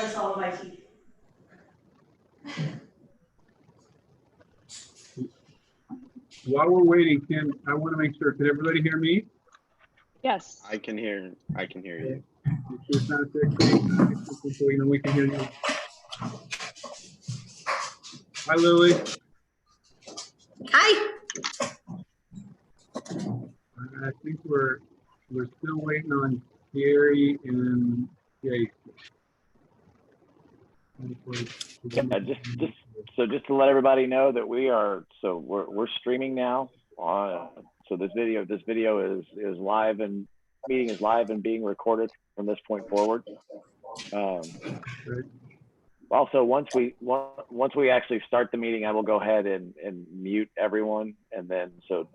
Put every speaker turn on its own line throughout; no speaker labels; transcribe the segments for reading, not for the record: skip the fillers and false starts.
against all of my teeth.
While we're waiting, Kim, I want to make sure, can everybody hear me?
Yes.
I can hear you.
It's not a fixed, so we can hear you. Hi, Lily.
Hi.
I think we're still waiting on Gary and Jake.
Yeah, just to let everybody know that we're streaming now. So this video is live, and meeting is live and being recorded from this point forward. Also, once we actually start the meeting, I will go ahead and mute everyone, and then so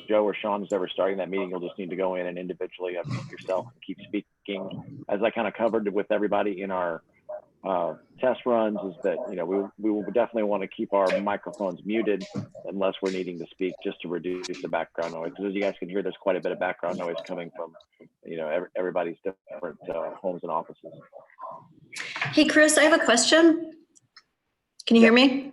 Joe or Sean is ever starting that meeting, you'll just need to go in and individually unmute yourself and keep speaking. As I kind of covered with everybody in our test runs, is that we will definitely want to keep our microphones muted unless we're needing to speak, just to reduce the background noise. Because as you guys can hear, there's quite a bit of background noise coming from everybody's different homes and offices.
Hey, Chris, I have a question. Can you hear me?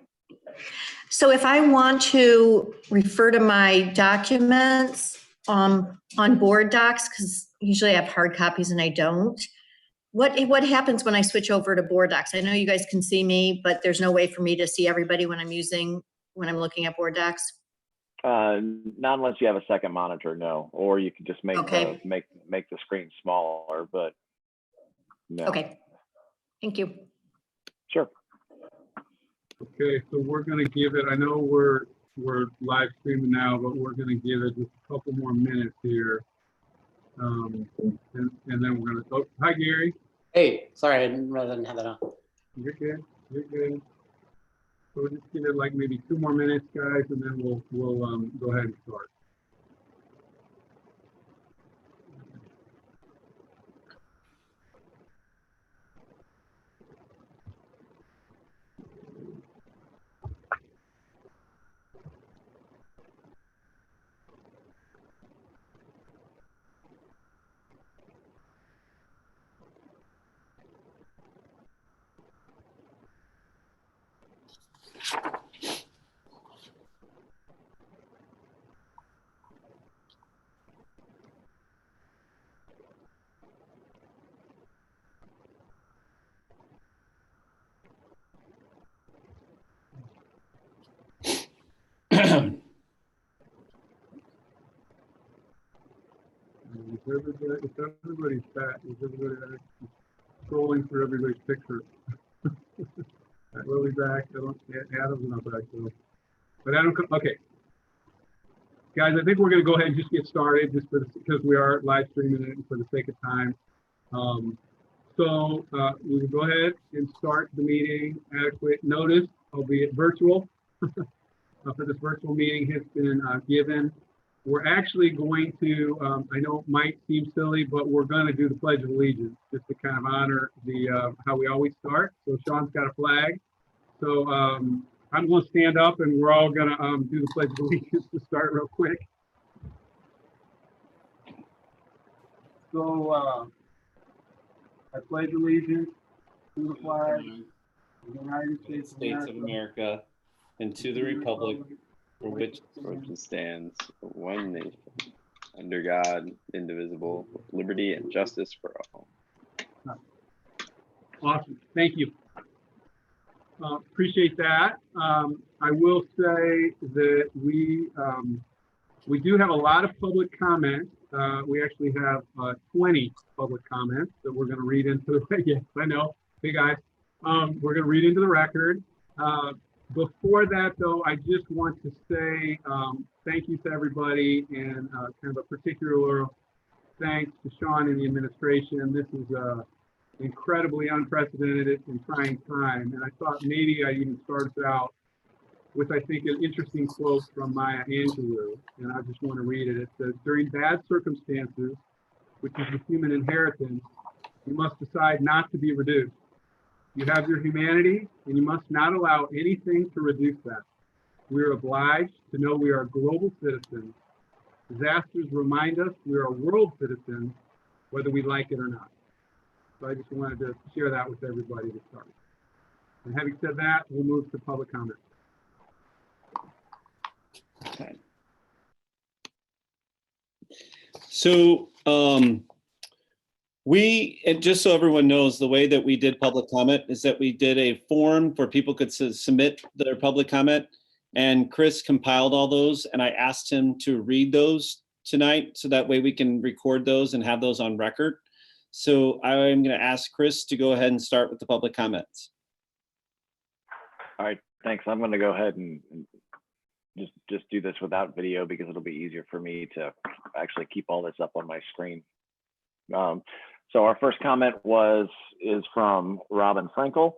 So if I want to refer to my documents on board docs, because usually I have hard copies and I don't, what happens when I switch over to board docs? I know you guys can see me, but there's no way for me to see everybody when I'm looking at board docs.
Not unless you have a second monitor, no. Or you can just make the screen smaller, but no.
Okay, thank you.
Sure.
Okay, so we're going to give it, I know we're live streaming now, but we're going to give it just a couple more minutes here. And then we're going to, oh, hi, Gary.
Hey, sorry, I didn't have that on.
You're good, you're good. So we'll just give it like maybe 2 more minutes, guys, and then we'll go ahead and start. If everybody's back, is everybody scrolling through everybody's picture? Lily back, Adam's not back though. But Adam, okay. Guys, I think we're going to go ahead and just get started, just because we are live streaming it for the sake of time. So we will go ahead and start the meeting. Adequate notice, albeit virtual, for this virtual meeting has been given. We're actually going to, I know it might seem silly, but we're going to do the Pledge of Allegiance just to kind of honor the how we always start. So Sean's got a flag. So I'm going to stand up and we're all going to do the Pledge of Allegiance to start real quick. So I pledge allegiance to the flag of the United States of
America and to the republic for which
it stands, one nation, under God, indivisible, with liberty and justice for all.
Awesome, thank you. Appreciate that. I will say that we do have a lot of public comments. We actually have 20 public comments that we're going to read into the, yes, I know, hey guys, we're going to read into the record. Before that, though, I just want to say thank you to everybody, and kind of a particular thanks to Sean and the administration. This is incredibly unprecedented and trying time, and I thought maybe I'd even start us out with, I think, an interesting quote from Maya Angelou, and I just want to read it. It says, "During bad circumstances, which is the human inheritance, you must decide not to be reduced. You have your humanity, and you must not allow anything to reduce that. We are obliged to know we are global citizens. Disasters remind us we are world citizens, whether we like it or not." So I just wanted to share that with everybody to start. And having said that, we'll move to public comment.
So and just so everyone knows, the way that we did public comment is that we did a form where people could submit their public comment, and Chris compiled all those, and I asked him to read those tonight so that way we can record those and have those on record. So I'm going to ask Chris to go ahead and start with the public comments.
All right, thanks. I'm going to go ahead and just do this without video because it'll be easier for me to actually keep all this up on my screen. So our first comment is from Robin Frankel,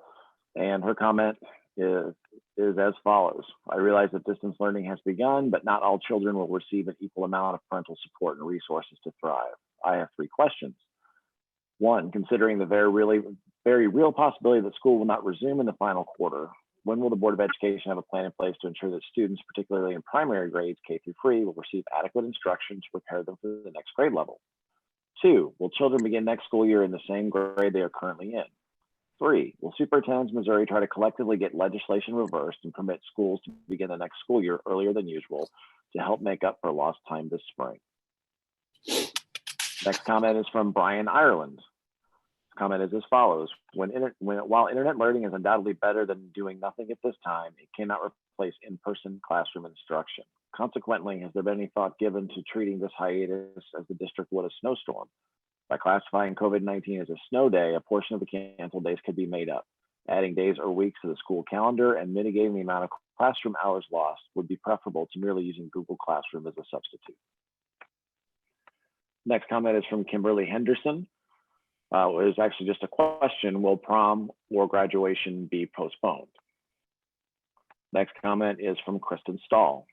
and her comment is as follows. I realize that distance learning has begun, but not all children will receive an equal amount of parental support and resources to thrive. I have 3 questions. 1, considering the very real possibility that school will not resume in the final quarter, when will the Board of Education have a plan in place to ensure that students, particularly in primary grades K through 3, will receive adequate instruction to prepare them for the next grade level? 2, will children begin next school year in the same grade they are currently in? 3, will superintendents in Missouri try to collectively get legislation reversed and permit schools to begin the next school year earlier than usual to help make up for lost time this spring? Next comment is from Brian Ireland. His comment is as follows. While internet learning is undoubtedly better than doing nothing at this time, it cannot replace in-person classroom instruction. Consequently, has there been any thought given to treating this hiatus as the district would a snowstorm? By classifying COVID-19 as a snow day, a portion of the canceled days could be made up. Adding days or weeks to the school calendar and mitigating the amount of classroom hours lost would be preferable to merely using Google Classroom as a substitute. Next comment is from Kimberly Henderson. It is actually just a question, will prom or graduation be postponed? Next comment is from Kristen Stahl.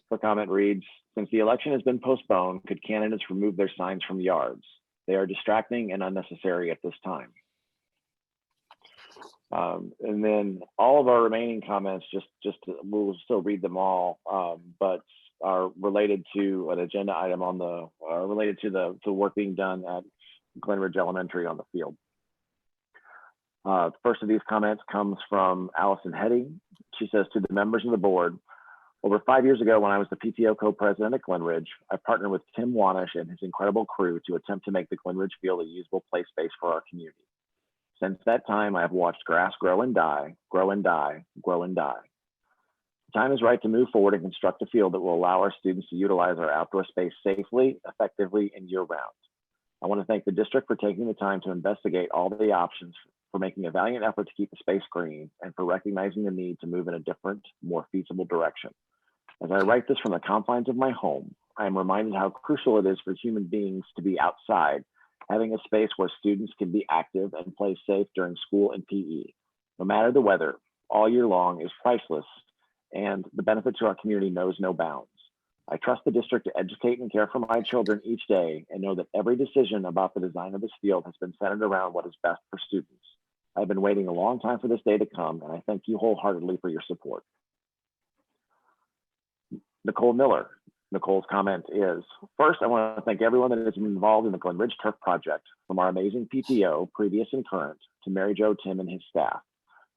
Her comment reads, since the election has been postponed, could candidates remove their signs from yards? They are distracting and unnecessary at this time. And then all of our remaining comments, we'll still read them all, but are related to an agenda item related to the work being done at Glenridge Elementary on the field. The first of these comments comes from Allison Hetty. She says, to the members of the board, over 5 years ago, when I was the PTO co-president at Glenridge, I partnered with Tim Wanish and his incredible crew to attempt to make the Glenridge Field a usable play space for our community. Since that time, I have watched grass grow and die, grow and die, grow and die. The time is right to move forward and construct a field that will allow our students to utilize our outdoor space safely, effectively, and year-round. I want to thank the district for taking the time to investigate all the options, for making a valiant effort to keep the space green, and for recognizing the need to move in a different, more feasible direction. As I write this from the confines of my home, I am reminded how crucial it is for human beings to be outside, having a space where students can be active and play safe during school and PE. No matter the weather, all year long is priceless, and the benefit to our community knows no bounds. I trust the district to educate and care for my children each day and know that every decision about the design of this field has been centered around what is best for students. I've been waiting a long time for this day to come, and I thank you wholeheartedly for your support. Nicole Miller. Nicole's comment is, first, I want to thank everyone that has been involved in the Glenridge Turf Project, from our amazing PTO, previous and current, to Mary Jo, Tim, and his staff.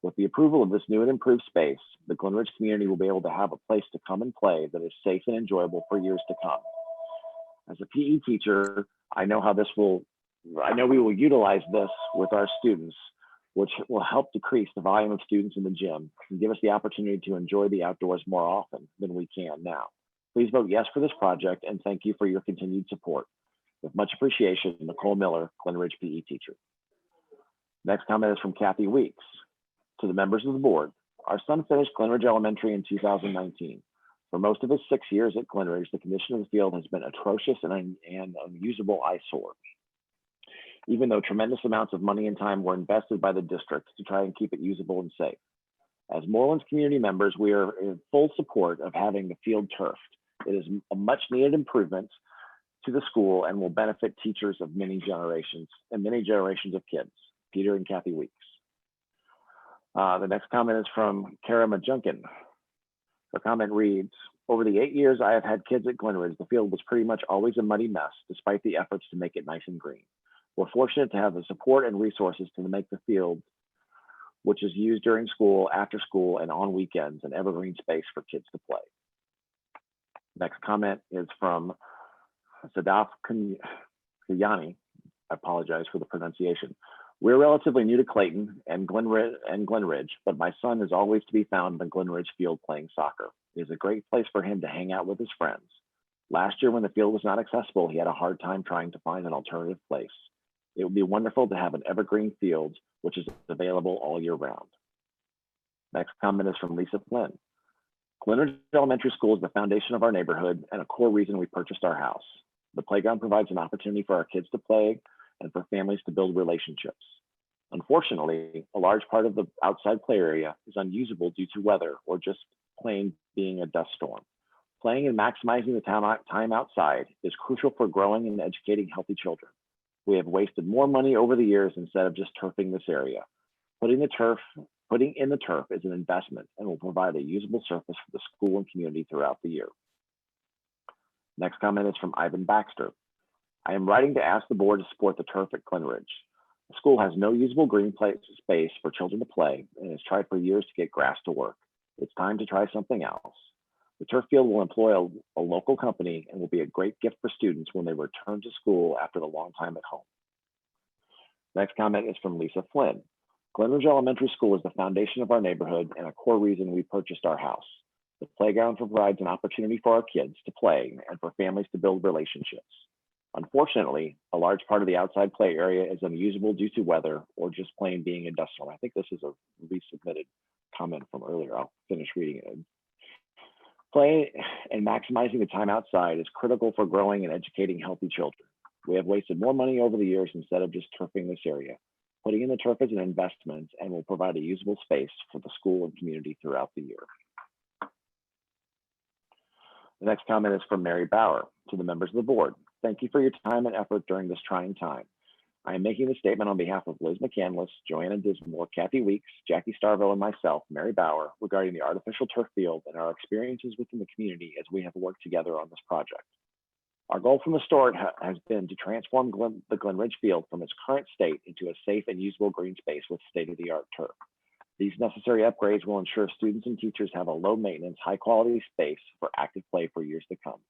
With the approval of this new and improved space, the Glenridge community will be able to have a place to come and play that is safe and enjoyable for years to come. As a PE teacher, I know we will utilize this with our students, which will help decrease the volume of students in the gym and give us the opportunity to enjoy the outdoors more often than we can now. Please vote yes for this project, and thank you for your continued support. With much appreciation, Nicole Miller, Glenridge PE teacher. Next comment is from Kathy Weeks. To the members of the board, our son finished Glenridge Elementary in 2019. For most of his 6 years at Glenridge, the condition of the field has been atrocious and an unusable eyesore. Even though tremendous amounts of money and time were invested by the district to try and keep it usable and safe. As Morelands community members, we are in full support of having the field turfed. It is a much needed improvement to the school and will benefit teachers of many generations of kids. Peter and Kathy Weeks. The next comment is from Kara Majunkin. Her comment reads, over the 8 years I have had kids at Glenridge, the field was pretty much always a muddy mess, despite the efforts to make it nice and green. We're fortunate to have the support and resources to make the field, which is used during school, after school, and on weekends, an evergreen space for kids to play. Next comment is from Sadaf Kayani. I apologize for the pronunciation. We're relatively new to Clayton and Glenridge, but my son is always to be found in the Glenridge field playing soccer. It is a great place for him to hang out with his friends. Last year, when the field was not accessible, he had a hard time trying to find an alternative place. It would be wonderful to have an evergreen field, which is available all year round. Next comment is from Lisa Flynn. Glenridge Elementary School is the foundation of our neighborhood and a core reason we purchased our house. The playground provides an opportunity for our kids to play and for families to build relationships. Unfortunately, a large part of the outside play area is unusable due to weather or just plain being a dust storm. Playing and maximizing the time outside is crucial for growing and educating healthy children. We have wasted more money over the years instead of just turfing this area. Putting in the turf is an investment and will provide a usable surface for the school and community throughout the year. Next comment is from Ivan Baxter. I am writing to ask the board to support the turf at Glenridge. The school has no usable green space for children to play and has tried for years to get grass to work. It's time to try something else. The turf field will employ a local company and will be a great gift for students when they return to school after the long time at home. Next comment is from Lisa Flynn. Glenridge Elementary School is the foundation of our neighborhood and a core reason we purchased our house. The playground provides an opportunity for our kids to play and for families to build relationships. Unfortunately, a large part of the outside play area is unusable due to weather or just plain being a dust storm. I think this is a resubmitted comment from earlier. I'll finish reading it. Playing and maximizing the time outside is critical for growing and educating healthy children. We have wasted more money over the years instead of just turfing this area. Putting in the turf is an investment and will provide a usable space for the school and community throughout the year. The next comment is from Mary Bauer. To the members of the board, thank you for your time and effort during this trying time. I am making this statement on behalf of Liz McCandless, Joanna Dismore, Kathy Weeks, Jackie Starville, and myself, Mary Bauer, regarding the artificial turf field and our experiences within the community as we have worked together on this project. Our goal from the start has been to transform the Glenridge field from its current state into a safe and usable green space with state-of-the-art turf. These necessary upgrades will ensure students and teachers have a low-maintenance, high-quality space for active play for years to come.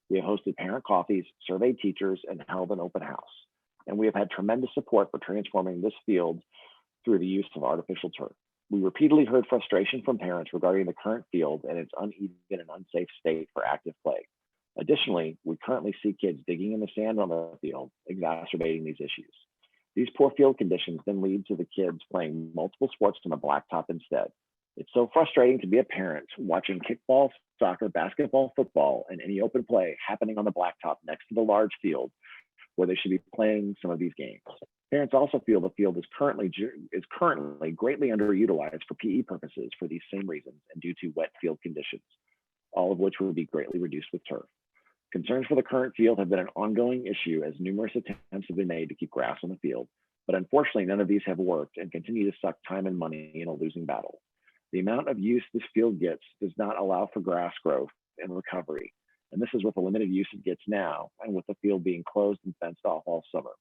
We have hosted parent coffees, surveyed teachers, and held an open house. And we have had tremendous support for transforming this field through the use of artificial turf. We repeatedly heard frustration from parents regarding the current field and its uneven and unsafe state for active play. Additionally, we currently see kids digging in the sand on the field, exacerbating these issues. These poor field conditions then lead to the kids playing multiple sports on the blacktop instead. It's so frustrating to be a parent watching kickball, soccer, basketball, football, and any open play happening on the blacktop next to the large field where they should be playing some of these games. Parents also feel the field is currently greatly underutilized for PE purposes for these same reasons and due to wet field conditions, all of which would be greatly reduced with turf. Concerns for the current field have been an ongoing issue as numerous attempts have been made to keep grass on the field, but unfortunately none of these have worked and continue to suck time and money in a losing battle. The amount of use this field gets does not allow for grass growth and recovery, and this is with the limited use it gets now and with the field being closed and fenced off all summer.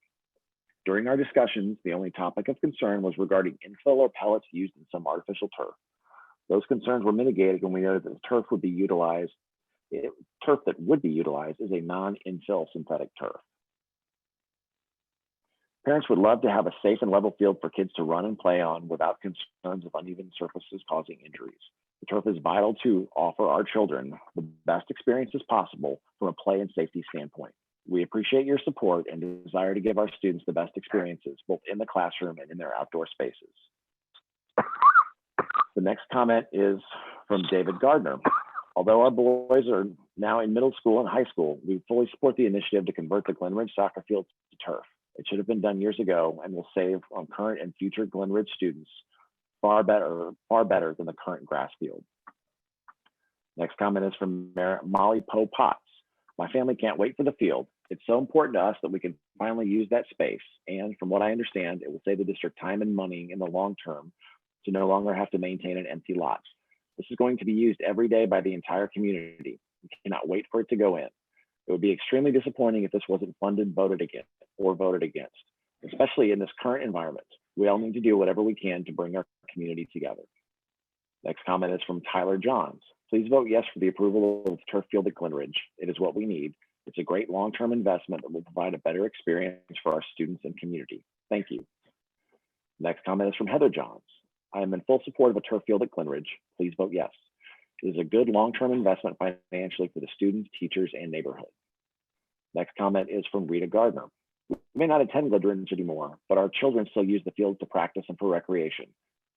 During our discussions, the only topic of concern was regarding infill or pellets used in some artificial turf. Those concerns were mitigated when we noted that the turf that would be utilized is a non-infill synthetic turf. Parents would love to have a safe and level field for kids to run and play on without concerns of uneven surfaces causing injuries. The turf is vital to offer our children the best experiences possible from a play and safety standpoint. We appreciate your support and desire to give our students the best experiences, both in the classroom and in their outdoor spaces. The next comment is from David Gardner. Although our boys are now in middle school and high school, we fully support the initiative to convert the Glenridge soccer field to turf. It should have been done years ago and will save on current and future Glenridge students far better than the current grass field. Next comment is from Molly Poe Potts. My family can't wait for the field. It's so important to us that we can finally use that space. And from what I understand, it will save the district time and money in the long term to no longer have to maintain an empty lot. This is going to be used every day by the entire community. We cannot wait for it to go in. It would be extremely disappointing if this wasn't funded, voted against. especially in this current environment. We all need to do whatever we can to bring our community together. Next comment is from Tyler Johns. Please vote yes for the approval of the turf field at Glenridge. It is what we need. It's a great long-term investment that will provide a better experience for our students and community. Thank you. Next comment is from Heather Johns. I am in full support of a turf field at Glenridge. Please vote yes. It is a good long-term investment financially for the students, teachers, and neighborhood. Next comment is from Rita Gardner. We may not attend Glenridge anymore, but our children still use the field to practice and for recreation.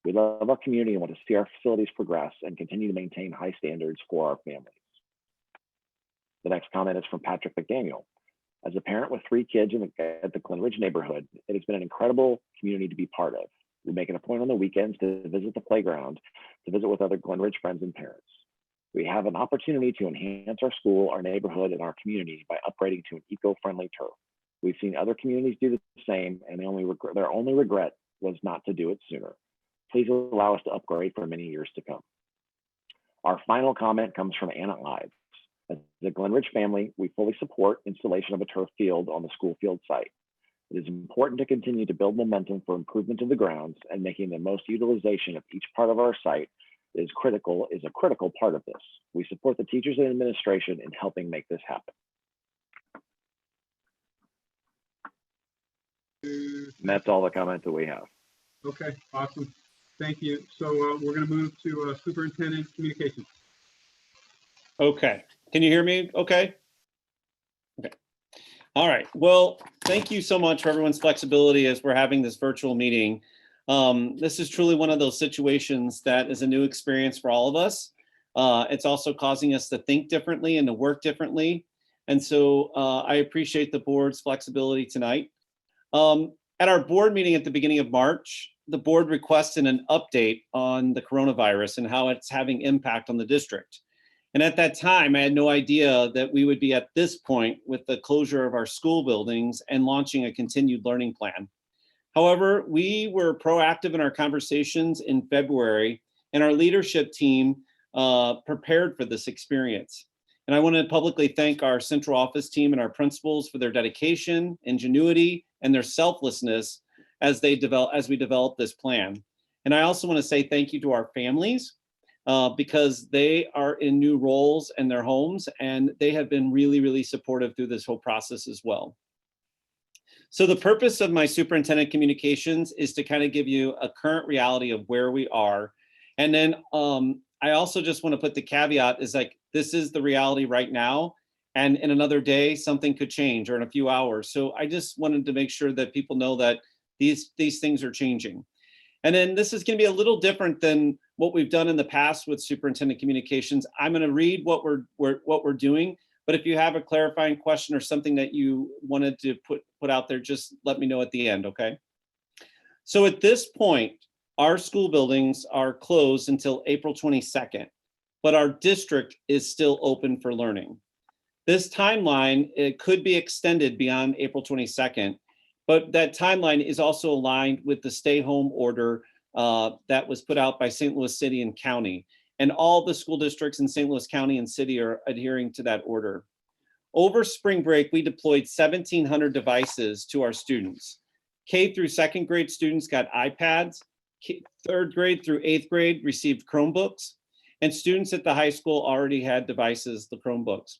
We love our community and want to see our facilities progress and continue to maintain high standards for our families. The next comment is from Patrick McDaniel. As a parent with 3 kids at the Glenridge neighborhood, it has been an incredible community to be part of. We make it a point on the weekends to visit the playground, to visit with other Glenridge friends and parents. We have an opportunity to enhance our school, our neighborhood, and our community by upgrading to an eco-friendly turf. We've seen other communities do the same, and their only regret was not to do it sooner. Please allow us to upgrade for many years to come. Our final comment comes from Anna Ives. As the Glenridge family, we fully support installation of a turf field on the school field site. It is important to continue to build momentum for improvement of the grounds, and making the most utilization of each part of our site is a critical part of this. We support the teachers and administration in helping make this happen. And that's all the comments that we have.
Okay, awesome. Thank you. So we're going to move to Superintendent Communications.
Okay. Can you hear me? Okay. Okay. All right. Well, thank you so much for everyone's flexibility as we're having this virtual meeting. This is truly one of those situations that is a new experience for all of us. It's also causing us to think differently and to work differently. And so I appreciate the board's flexibility tonight. At our board meeting at the beginning of March, the board requested an update on the coronavirus and how it's having impact on the district. And at that time, I had no idea that we would be at this point with the closure of our school buildings and launching a continued learning plan. However, we were proactive in our conversations in February, and our leadership team prepared for this experience. And I want to publicly thank our central office team and our principals for their dedication, ingenuity, and their selflessness as we develop this plan. And I also want to say thank you to our families because they are in new roles in their homes, and they have been really, really supportive through this whole process as well. So the purpose of my superintendent communications is to kind of give you a current reality of where we are. And then I also just want to put the caveat is like, this is the reality right now. And in another day, something could change, or in a few hours. So I just wanted to make sure that people know that these things are changing. And then this is going to be a little different than what we've done in the past with superintendent communications. I'm going to read what we're doing, but if you have a clarifying question or something that you wanted to put out there, just let me know at the end, okay? So at this point, our school buildings are closed until April 22nd, but our district is still open for learning. This timeline, it could be extended beyond April 22nd, but that timeline is also aligned with the stay-home order that was put out by St. Louis City and County. And all the school districts in St. Louis County and City are adhering to that order. Over spring break, we deployed 1,700 devices to our students. K through second grade students got iPads. Third grade through eighth grade received Chromebooks. And students at the high school already had devices, the Chromebooks.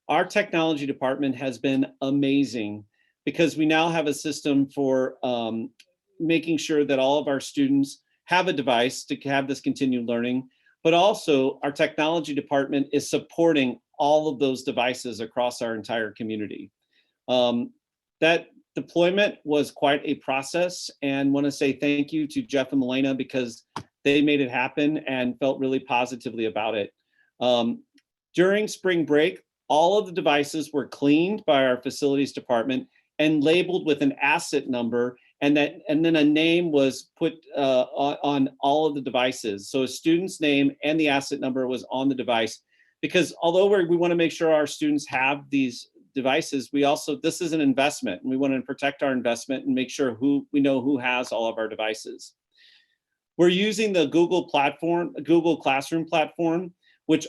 Our technology department has been amazing because we now have a system for making sure that all of our students have a device to have this continued learning, but also our technology department is supporting all of those devices across our entire community. That deployment was quite a process, and want to say thank you to Jeff and Milena because they made it happen and felt really positively about it. During spring break, all of the devices were cleaned by our facilities department and labeled with an asset number, and then a name was put on all of the devices. So a student's name and the asset number was on the device, because although we want to make sure our students have these devices, this is an investment, and we want to protect our investment and make sure we know who has all of our devices. We're using the Google Classroom platform, which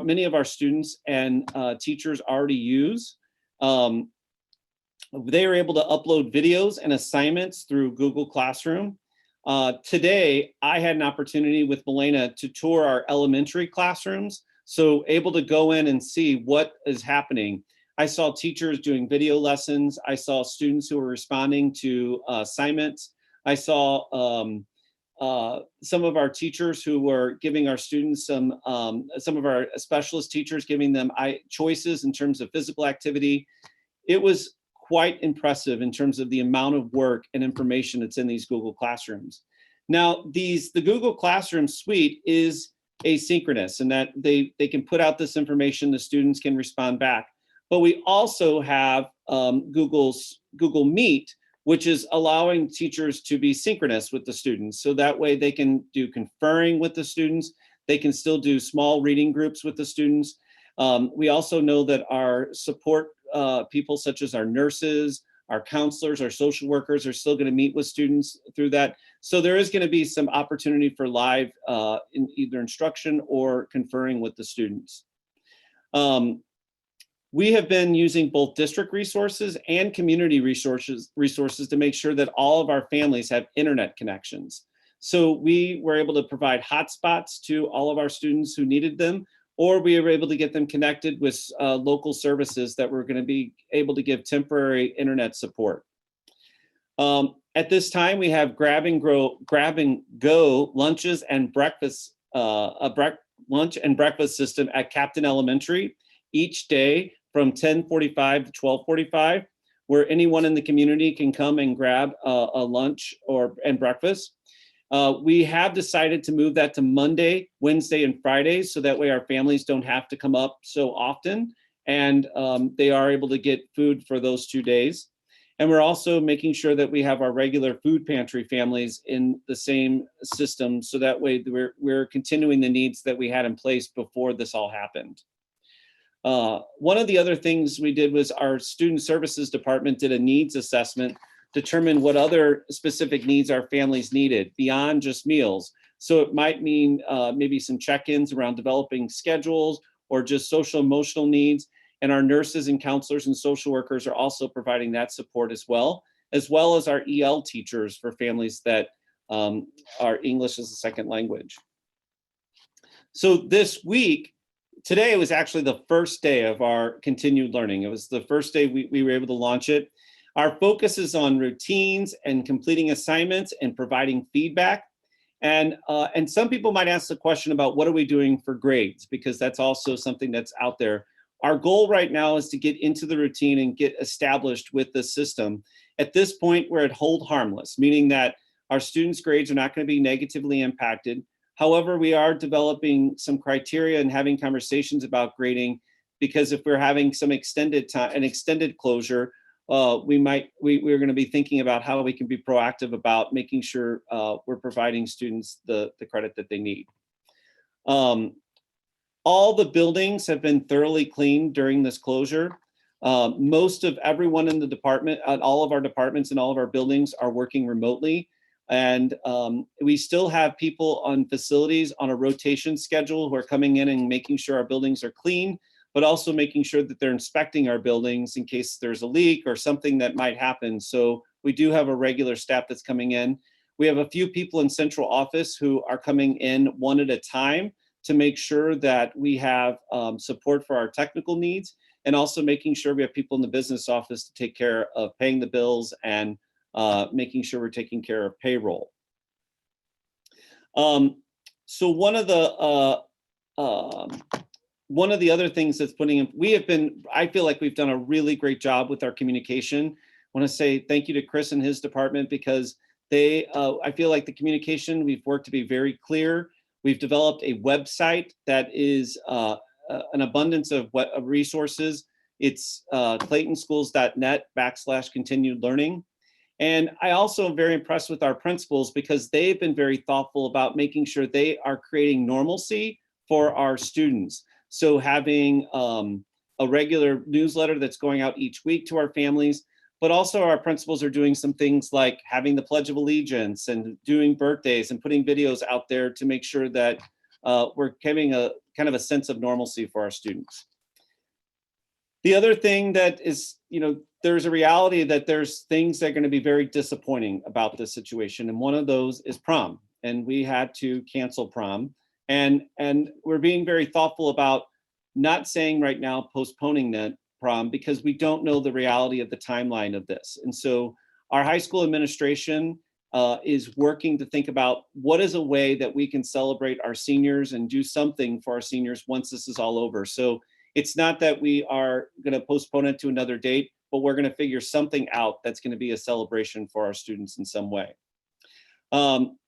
many of our students and teachers already use. they were able to upload videos and assignments through Google Classroom. Today, I had an opportunity with Milena to tour our elementary classrooms, so able to go in and see what is happening. I saw teachers doing video lessons. I saw students who were responding to assignments. I saw some of our teachers who were giving our students some of our specialist teachers giving them choices in terms of physical activity. It was quite impressive in terms of the amount of work and information that's in these Google Classrooms. Now, the Google Classroom suite is asynchronous in that they can put out this information, the students can respond back. But we also have Google Meet, which is allowing teachers to be synchronous with the students. So that way they can do conferring with the students. They can still do small reading groups with the students. We also know that our support people such as our nurses, our counselors, our social workers are still going to meet with students through that. So there is going to be some opportunity for live in either instruction or conferring with the students. We have been using both district resources and community resources to make sure that all of our families have internet connections. So we were able to provide hotspots to all of our students who needed them, or we were able to get them connected with local services that were going to be able to give temporary internet support. At this time, we have grab and go lunches and breakfast, lunch and breakfast system at Captain Elementary each day from 10:45 to 12:45, where anyone in the community can come and grab a lunch and breakfast. We have decided to move that to Monday, Wednesday, and Fridays, so that way our families don't have to come up so often, and they are able to get food for those 2 days. And we're also making sure that we have our regular food pantry families in the same system, so that way we're continuing the needs that we had in place before this all happened. One of the other things we did was our student services department did a needs assessment, determine what other specific needs our families needed beyond just meals. So it might mean maybe some check-ins around developing schedules or just social emotional needs. And our nurses and counselors and social workers are also providing that support as well as our EL teachers for families that are English as a second language. So this week, today was actually the first day of our continued learning. It was the first day we were able to launch it. Our focus is on routines and completing assignments and providing feedback. And some people might ask the question about what are we doing for grades, because that's also something that's out there. Our goal right now is to get into the routine and get established with the system. At this point, we're at hold harmless, meaning that our students' grades are not going to be negatively impacted. However, we are developing some criteria and having conversations about grading, because if we're having some extended time, an extended closure, we're going to be thinking about how we can be proactive about making sure we're providing students the credit that they need. All the buildings have been thoroughly cleaned during this closure. Most of everyone in the department, all of our departments and all of our buildings are working remotely. And we still have people on facilities on a rotation schedule who are coming in and making sure our buildings are clean, but also making sure that they're inspecting our buildings in case there's a leak or something that might happen. So we do have a regular staff that's coming in. We have a few people in central office who are coming in one at a time to make sure that we have support for our technical needs, and also making sure we have people in the business office to take care of paying the bills and making sure we're taking care of payroll. So one of the other things that's putting in, I feel like we've done a really great job with our communication. I want to say thank you to Chris and his department, because I feel like the communication, we've worked to be very clear. We've developed a website that is an abundance of resources. It's claytonschools.net/continued learning. And I also am very impressed with our principals, because they've been very thoughtful about making sure they are creating normalcy for our students. So having a regular newsletter that's going out each week to our families, but also our principals are doing some things like having the Pledge of Allegiance and doing birthdays and putting videos out there to make sure that we're giving a kind of a sense of normalcy for our students. The other thing that is, there's a reality that there's things that are going to be very disappointing about this situation. And one of those is prom. And we had to cancel prom. And we're being very thoughtful about not saying right now postponing that prom because we don't know the reality of the timeline of this. And so our high school administration is working to think about what is a way that we can celebrate our seniors and do something for our seniors once this is all over. So it's not that we are going to postpone it to another date, but we're going to figure something out that's going to be a celebration for our students in some way.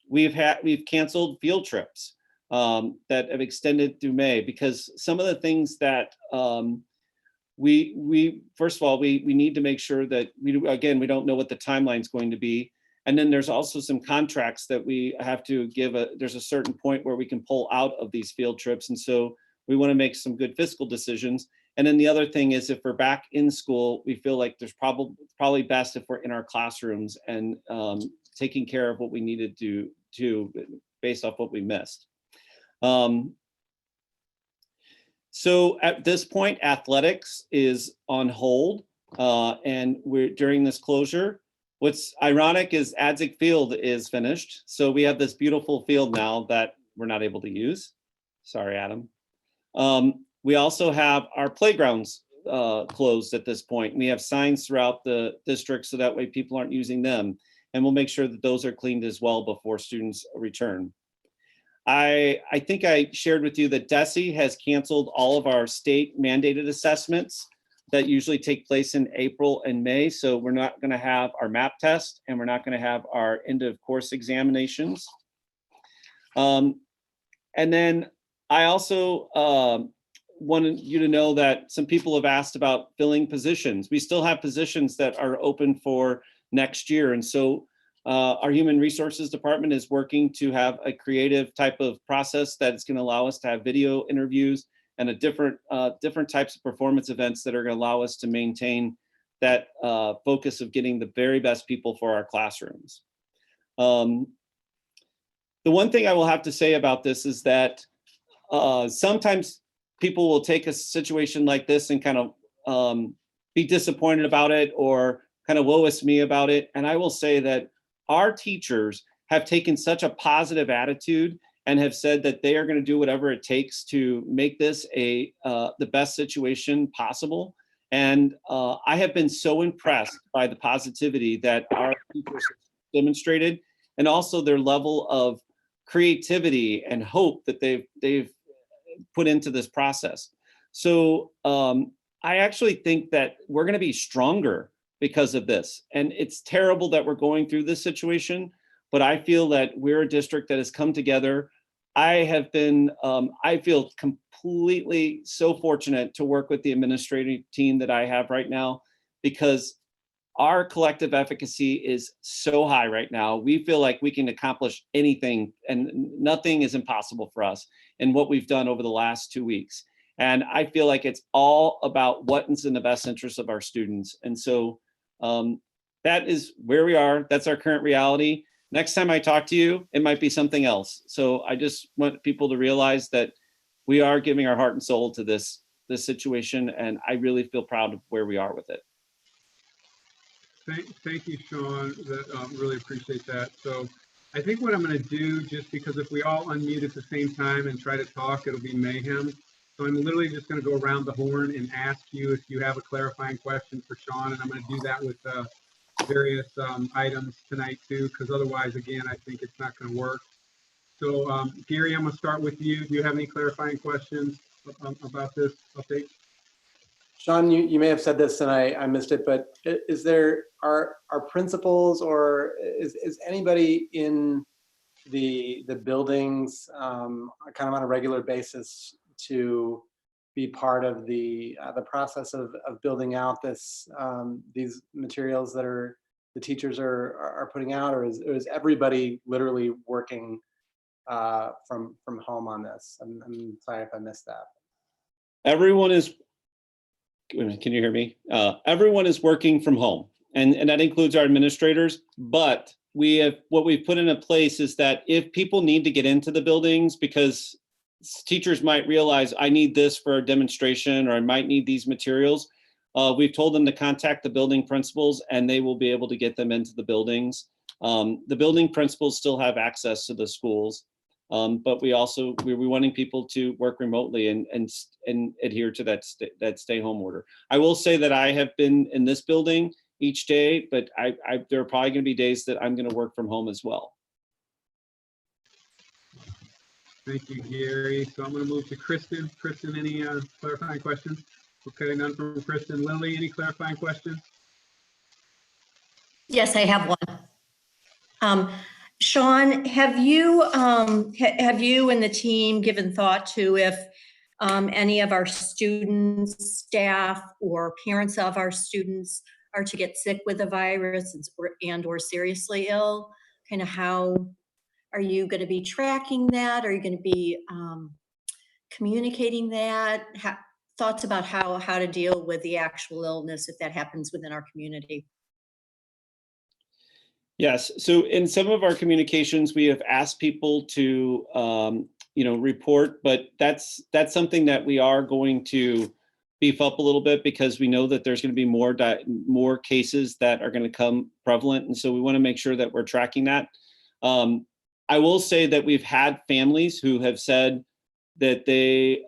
We've canceled field trips that have extended through May because some of the things that we first of all, we need to make sure that we don't know what the timeline is going to be. And then there's also some contracts that we have to give there's a certain point where we can pull out of these field trips. And so we want to make some good fiscal decisions. And then the other thing is if we're back in school, we feel like there's probably best if we're in our classrooms and taking care of what we needed to based off what we missed. So at this point, athletics is on hold and we're during this closure. What's ironic is Adzik Field is finished. So we have this beautiful field now that we're not able to use. Sorry, Adam. We also have our playgrounds closed at this point. We have signs throughout the district so that way people aren't using them. And we'll make sure that those are cleaned as well before students return. I think I shared with you that DESE has canceled all of our state mandated assessments that usually take place in April and May. So we're not going to have our MAP test and we're not going to have our end of course examinations. And then I also wanted you to know that some people have asked about filling positions. We still have positions that are open for next year. And so our human resources department is working to have a creative type of process that is going to allow us to have video interviews and a different types of performance events that are going to allow us to maintain that focus of getting the very best people for our classrooms. The one thing I will have to say about this is that sometimes people will take a situation like this and kind of be disappointed about it or kind of woe is me about it. And I will say that our teachers have taken such a positive attitude and have said that they are going to do whatever it takes to make this the best situation possible. And I have been so impressed by the positivity that our teachers demonstrated and also their level of creativity and hope that they've put into this process. So I actually think that we're going to be stronger because of this. And it's terrible that we're going through this situation, but I feel that we're a district that has come together. I feel completely so fortunate to work with the administrative team that I have right now because our collective efficacy is so high right now. We feel like we can accomplish anything and nothing is impossible for us in what we've done over the last 2 weeks. And I feel like it's all about what is in the best interest of our students. And so that is where we are. That's our current reality. Next time I talk to you, it might be something else. So I just want people to realize that we are giving our heart and soul to this situation. And I really feel proud of where we are with it.
Thank you, Sean. Really appreciate that. So I think what I'm going to do, just because if we all unmute at the same time and try to talk, it'll be mayhem. So I'm literally just going to go around the horn and ask you if you have a clarifying question for Sean. And I'm going to do that with various items tonight too, because otherwise, again, I think it's not going to work. So Gary, I'm going to start with you. Do you have any clarifying questions about this update?
Sean, you may have said this and I missed it, but are principals or is anybody in the buildings kind of on a regular basis to be part of the process of building out these materials that the teachers are putting out, or is everybody literally working from home on this? I'm sorry if I missed that.
Everyone is. Can you hear me? Everyone is working from home, and that includes our administrators. But what we've put into place is that if people need to get into the buildings because teachers might realize I need this for a demonstration or I might need these materials, We've told them to contact the building principals and they will be able to get them into the buildings. The building principals still have access to the schools, but we're wanting people to work remotely and adhere to that stay home order. I will say that I have been in this building each day, but there are probably going to be days that I'm going to work from home as well.
Thank you, Gary. So I'm going to move to Kristen. Kristen, any clarifying questions? Okay, none from Kristen. Lily, any clarifying questions?
Yes, I have one. Sean, have you and the team given thought to if any of our students, staff, or parents of our students are to get sick with the virus and/or seriously ill? Kind of how are you going to be tracking that? Are you going to be communicating that? Thoughts about how to deal with the actual illness if that happens within our community?
Yes. So in some of our communications, we have asked people to, report, but that's something that we are going to beef up a little bit because we know that there's going to be more cases that are going to come prevalent. And so we want to make sure that we're tracking that. I will say that we've had families who have said that they've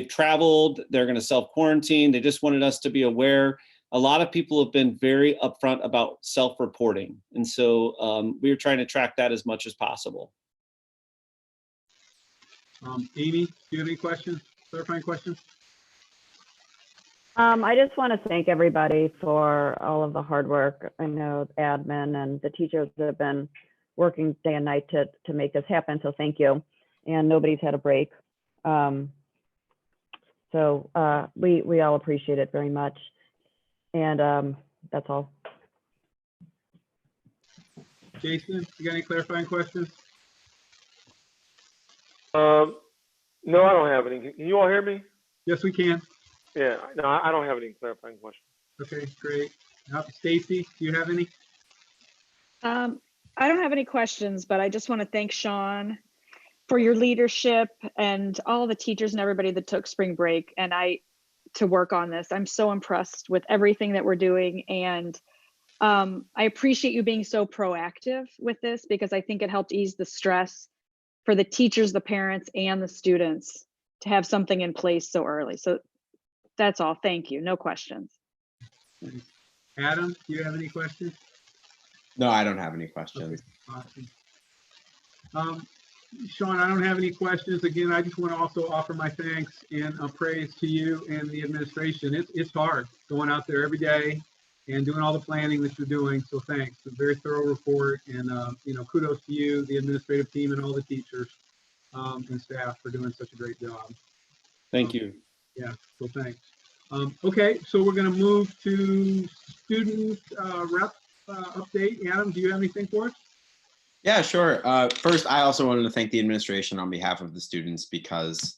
traveled, they're going to self-quarantine. They just wanted us to be aware. A lot of people have been very upfront about self-reporting. And so we are trying to track that as much as possible.
Amy, do you have any questions, clarifying questions?
I just want to thank everybody for all of the hard work. I know the admin and the teachers have been working day and night to make this happen. So thank you. And nobody's had a break. So we all appreciate it very much. And that's all.
Jason, you got any clarifying questions?
No, I don't have any. Can you all hear me?
Yes, we can.
Yeah, no, I don't have any clarifying questions.
Okay, great. Stacy, do you have any?
I don't have any questions, but I just want to thank Sean for your leadership and all the teachers and everybody that took spring break to work on this. I'm so impressed with everything that we're doing. And I appreciate you being so proactive with this because I think it helped ease the stress for the teachers, the parents, and the students to have something in place so early. So that's all. Thank you. No questions.
Adam, do you have any questions?
No, I don't have any questions.
Okay, awesome. Sean, I don't have any questions. Again, I just want to also offer my thanks and praise to you and the administration. It's hard going out there every day and doing all the planning that you're doing. So thanks. A very thorough report, and kudos to you, the administrative team, and all the teachers and staff for doing such a great job.
Thank you.
Yeah, so thanks. Okay, so we're going to move to student rep update. Adam, do you have anything for us?
Yeah, sure. First, I also wanted to thank the administration on behalf of the students because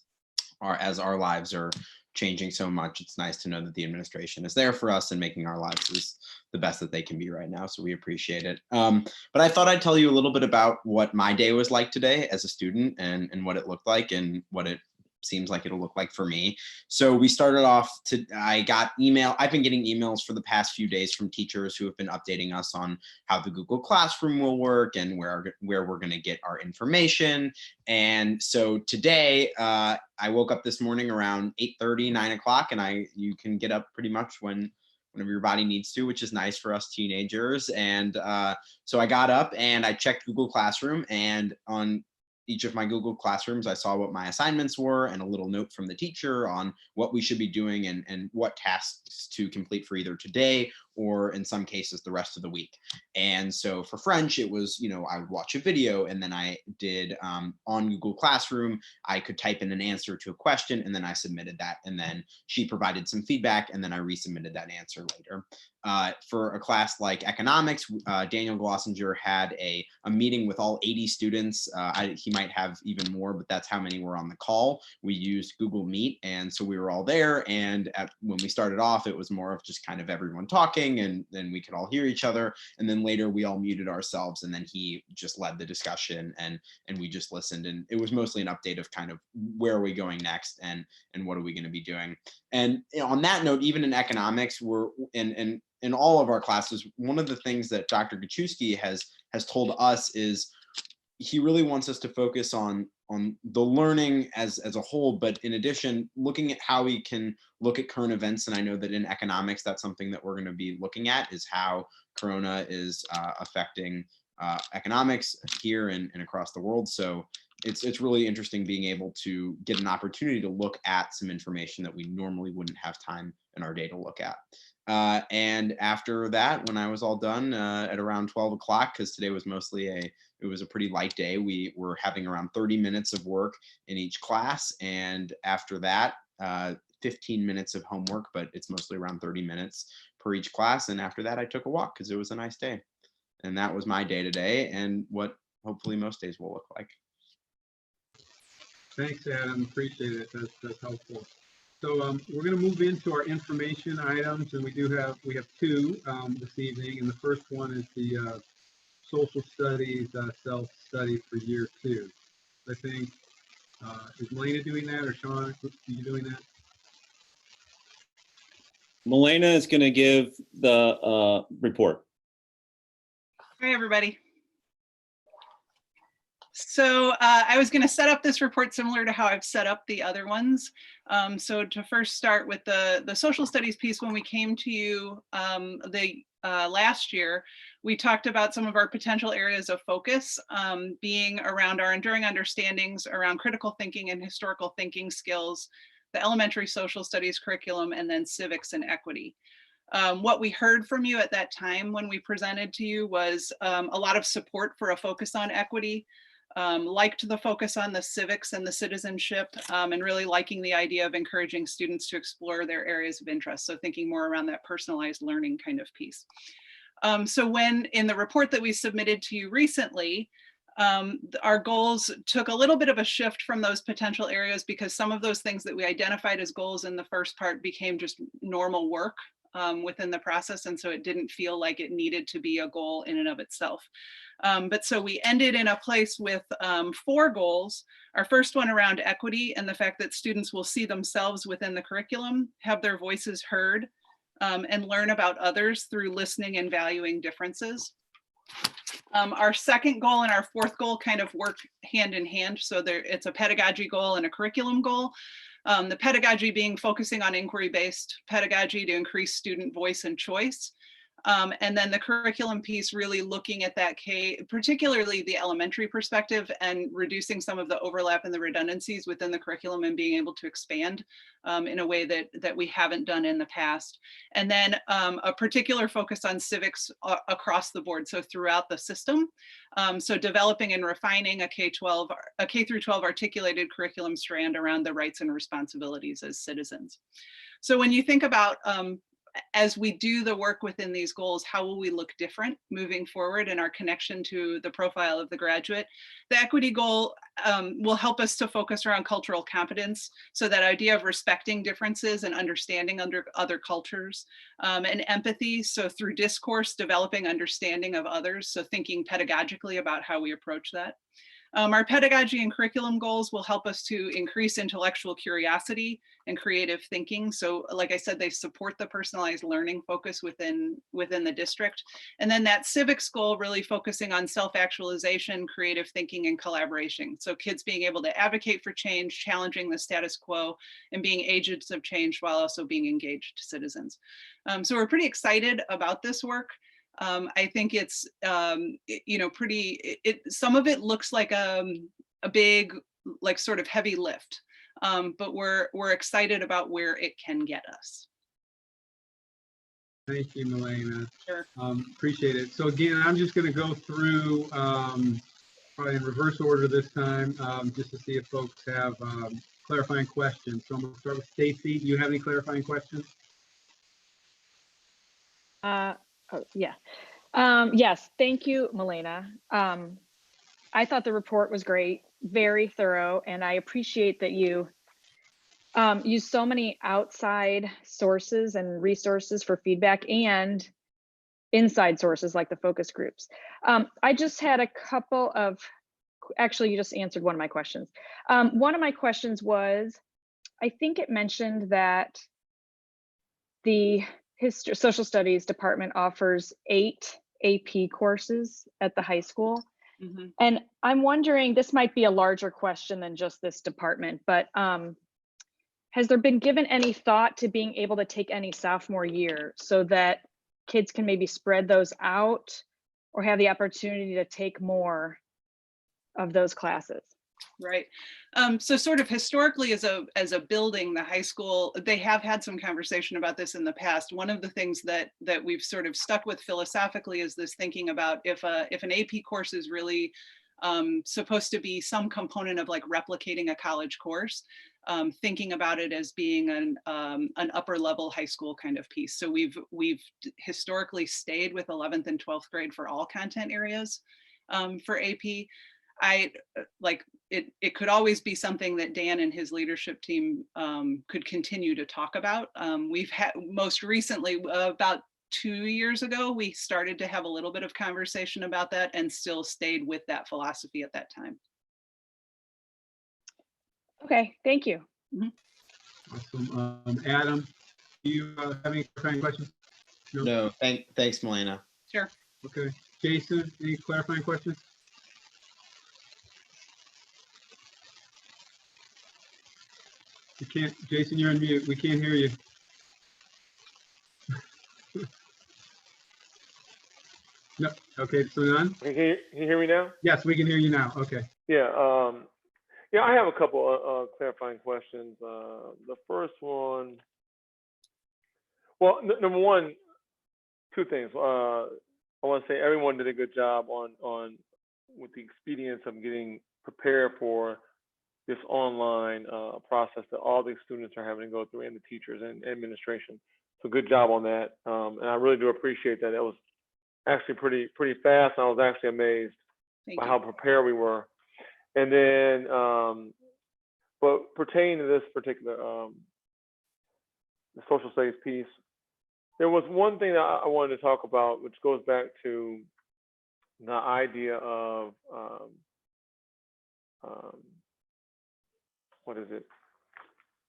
as our lives are changing so much, it's nice to know that the administration is there for us and making our lives the best that they can be right now. So we appreciate it. But I thought I'd tell you a little bit about what my day was like today as a student and what it looked like and what it seems like it'll look like for me. So we started off I got email. I've been getting emails for the past few days from teachers who have been updating us on how the Google Classroom will work and where we're going to get our information. And so today I woke up this morning around 8:30, 9 o'clock, and you can get up pretty much whenever your body needs to, which is nice for us teenagers. And so I got up and I checked Google Classroom, and on each of my Google Classrooms, I saw what my assignments were and a little note from the teacher on what we should be doing and what tasks to complete for either today or in some cases the rest of the week. And so for French, it was, I would watch a video, and then I did on Google Classroom, I could type in an answer to a question, and then I submitted that. And then she provided some feedback, and then I resubmitted that answer later. For a class like economics, Daniel Glossinger had a meeting with all 80 students. He might have even more, but that's how many were on the call. We used Google Meet, and so we were all there. And when we started off, it was more of just kind of everyone talking. talking and then we could all hear each other. And then later we all muted ourselves and then he just led the discussion and we just listened. And it was mostly an update of kind of where are we going next and what are we going to be doing. And on that note, even in economics, we're in all of our classes, one of the things that Dr. Gachewski has told us is he really wants us to focus on the learning as a whole, but in addition, looking at how we can look at current events. And I know that in economics, that's something that we're going to be looking at, is how Corona is affecting economics here and across the world. So it's really interesting being able to get an opportunity to look at some information that we normally wouldn't have time in our day to look at. And after that, when I was all done at around 12 o'clock, because today was mostly it was a pretty light day, we were having around 30 minutes of work in each class. And after that, 15 minutes of homework, but it's mostly around 30 minutes per each class. And after that, I took a walk because it was a nice day. And that was my day today and what hopefully most days will look like.
Thanks, Adam. Appreciate it. That's helpful. So we're going to move into our information items, and we have two this evening. And the first one is the social studies self-study for year 2. I think is Melina doing that, or Sean, are you doing that?
Milena is going to give the report.
Hi, everybody. So I was going to set up this report similar to how I've set up the other ones. So to first start with the social studies piece, when we came to you last year, we talked about some of our potential areas of focus being around our enduring understandings around critical thinking and historical thinking skills, the elementary social studies curriculum, and then civics and equity. What we heard from you at that time when we presented to you was a lot of support for a focus on equity, liked the focus on the civics and the citizenship, and really liking the idea of encouraging students to explore their areas of interest. So thinking more around that personalized learning kind of piece. So when in the report that we submitted to you recently, our goals took a little bit of a shift from those potential areas because some of those things that we identified as goals in the first part became just normal work within the process. And so it didn't feel like it needed to be a goal in and of itself. But so we ended in a place with 4 goals. Our first one around equity and the fact that students will see themselves within the curriculum, have their voices heard, and learn about others through listening and valuing differences. Our second goal and our fourth goal kind of work hand in hand. So it's a pedagogy goal and a curriculum goal. The pedagogy being focusing on inquiry-based pedagogy to increase student voice and choice. And then the curriculum piece really looking at that particularly the elementary perspective and reducing some of the overlap and the redundancies within the curriculum and being able to expand in a way that we haven't done in the past. And then a particular focus on civics across the board, so throughout the system. So developing and refining a K through 12 articulated curriculum strand around the rights and responsibilities as citizens. So when you think about as we do the work within these goals, how will we look different moving forward in our connection to the profile of the graduate? The equity goal will help us to focus around cultural competence. So that idea of respecting differences and understanding under other cultures, and empathy. So through discourse, developing understanding of others. So thinking pedagogically about how we approach that. Our pedagogy and curriculum goals will help us to increase intellectual curiosity and creative thinking. So like I said, they support the personalized learning focus within the district. And then that civics goal really focusing on self-actualization, creative thinking, and collaboration. So kids being able to advocate for change, challenging the status quo, and being agents of change while also being engaged citizens. So we're pretty excited about this work. I think it's, some of it looks like a big, like sort of heavy lift, but we're excited about where it can get us.
Thank you, Milena.
Sure.
Appreciate it. So again, I'm just going to go through probably in reverse order this time, just to see if folks have clarifying questions. So I'm going to start with Stacy. Do you have any clarifying questions?
Yeah. Yes, thank you, Milena. I thought the report was great, very thorough, and I appreciate that you use so many outside sources and resources for feedback and inside sources like the focus groups. I just had a couple of, actually, you just answered one of my questions. One of my questions was, I think it mentioned that the social studies department offers 8 AP courses at the high school.
Mm-hmm.
And I'm wondering, this might be a larger question than just this department, but has there been given any thought to being able to take any sophomore year so that kids can maybe spread those out or have the opportunity to take more of those classes?
Right. So sort of historically as a building, the high school, they have had some conversation about this in the past. One of the things that we've sort of stuck with philosophically is this thinking about if an AP course is really supposed to be some component of like replicating a college course, thinking about it as being an upper level high school kind of piece. So we've historically stayed with 11th and 12th grade for all content areas for AP. It could always be something that Dan and his leadership team could continue to talk about. We've had most recently, about 2 years ago, we started to have a little bit of conversation about that and still stayed with that philosophy at that time.
Okay, thank you.
Awesome. Adam, do you have any clarifying questions?
No, thanks, Melena.
Sure.
Okay. Jason, any clarifying questions? You can't, Jason, you're on mute. We can't hear you. No. Okay, so none?
Can you hear me now?
Yes, we can hear you now. Okay.
Yeah. Yeah, I have a couple of clarifying questions. The first one, well, number one, 2 things. I want to say everyone did a good job on with the expedience of getting prepared for this online process that all the students are having to go through, and the teachers and administration. So good job on that. And I really do appreciate that. That was actually pretty fast. I was actually amazed by how prepared we were. And then, but pertaining to this particular the social studies piece, there was one thing that I wanted to talk about, which goes back to the idea of what is it?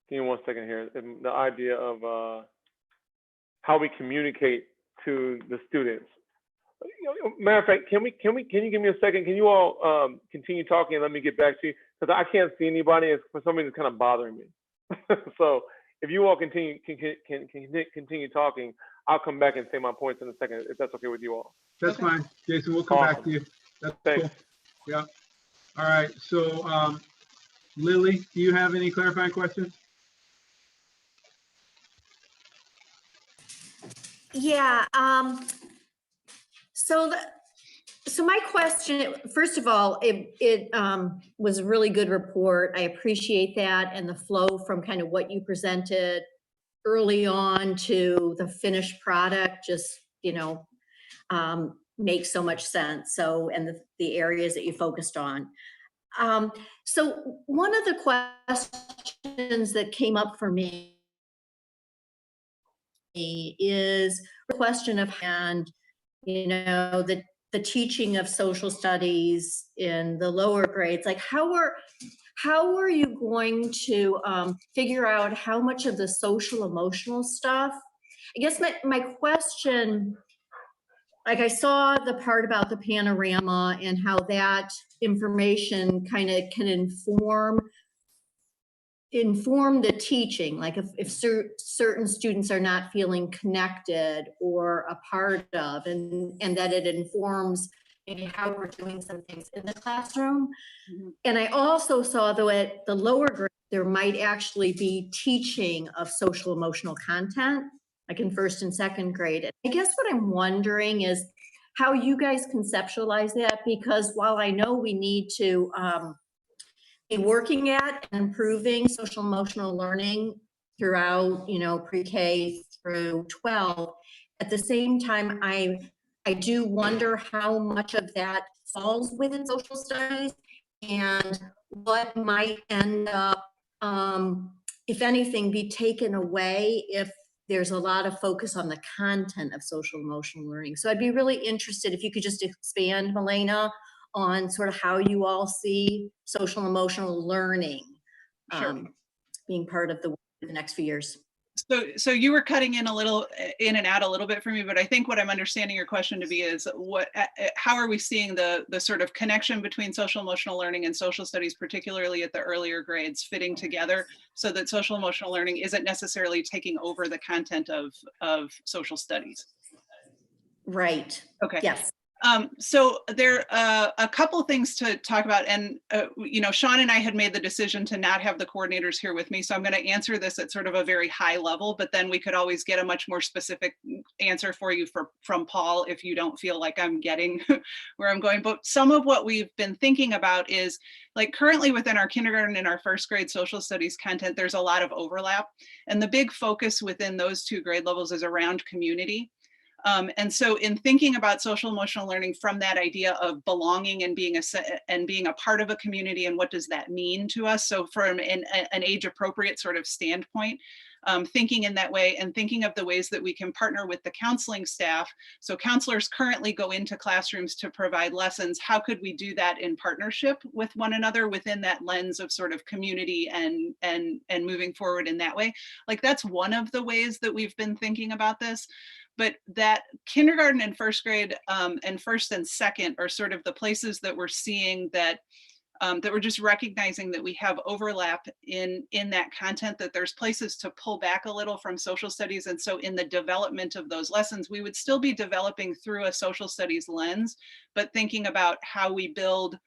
Give me one second here. The idea of how we communicate to the students. Matter of fact, can you give me a second? Can you all continue talking and let me get back to you? Because I can't see anybody. It's for some reason it's kind of bothering me. So if you all can continue talking, I'll come back and say my points in a second, if that's okay with you all.
That's fine, Jason. We'll come back to you. That's
Thanks.
cool. Yeah. All right. So, Lily, do you have any clarifying questions?
Yeah. So my question, first of all, it was a really good report. I appreciate that, and the flow from kind of what you presented early on to the finished product just, makes so much sense. So, and the areas that you focused on. So one of the questions that came up for me is the question of the teaching of social studies in the lower grades. Like how are you going to figure out how much of the social emotional stuff? I guess my question, like I saw the part about the panorama and how that information kind of can inform the teaching, like if certain students are not feeling connected or a part of, and that it informs maybe how we're doing some things in the classroom. Mm-hmm. And I also saw, though, at the lower grade, there might actually be teaching of social emotional content, like in 1st and 2nd grade. And I guess what I'm wondering is how you guys conceptualize that, because while I know we need to be working at and improving social emotional learning throughout, pre-K through 12, at the same time, I do wonder how much of that falls within social studies and what might end up if anything, be taken away if there's a lot of focus on the content of social emotional learning. So I'd be really interested if you could just expand, Milena, on sort of how you all see social emotional learning
Sure.
being part of the next few years.
So you were cutting in a little, in and out a little bit for me, but I think what I'm understanding your question to be is how are we seeing the sort of connection between social emotional learning and social studies, particularly at the earlier grades, fitting together so that social emotional learning isn't necessarily taking over the content of social studies?
Right.
Okay.
Yes.
So there are a couple things to talk about, and you know, Sean and I had made the decision to not have the coordinators here with me, so I'm going to answer this at sort of a very high level, but then we could always get a much more specific answer for you from Paul if you don't feel like I'm getting where I'm going. But some of what we've been thinking about is, like, currently within our kindergarten and our first grade social studies content, there's a lot of overlap, and the big focus within those two grade levels is around community. And so in thinking about social emotional learning from that idea of belonging and being a part of a community, and what does that mean to us? So from an age appropriate sort of standpoint, thinking in that way and thinking of the ways that we can partner with the counseling staff. So counselors currently go into classrooms to provide lessons. How could we do that in partnership with one another within that lens of sort of community and moving forward in that way? Like, that's one of the ways that we've been thinking about this. But that kindergarten and first grade and first and second are sort of the places that we're seeing that that we're just recognizing that we have overlap in that content, that there's places to pull back a little from social studies. And so in the development of those lessons, we would still be developing through a social studies lens, but thinking about how we build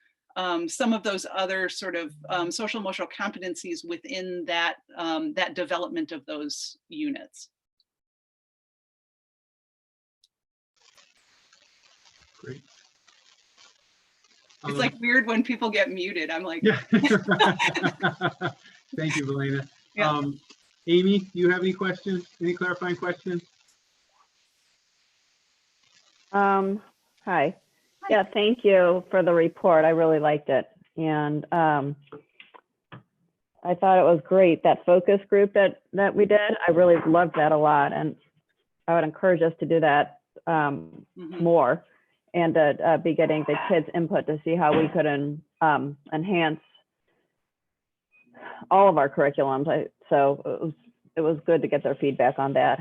some of those other sort of social emotional competencies within that that development of those units.
Great.
It's like weird when people get muted. I'm like,
yeah. Thank you, Milena.
Yeah.
Amy, do you have any questions? Any clarifying questions?
Hi. Yeah, thank you for the report. I really liked it. And I thought it was great, that focus group that we did. I really loved that a lot. And I would encourage us to do that more, and to be getting the kids' input to see how we could enhance all of our curriculums. So it was good to get their feedback on that.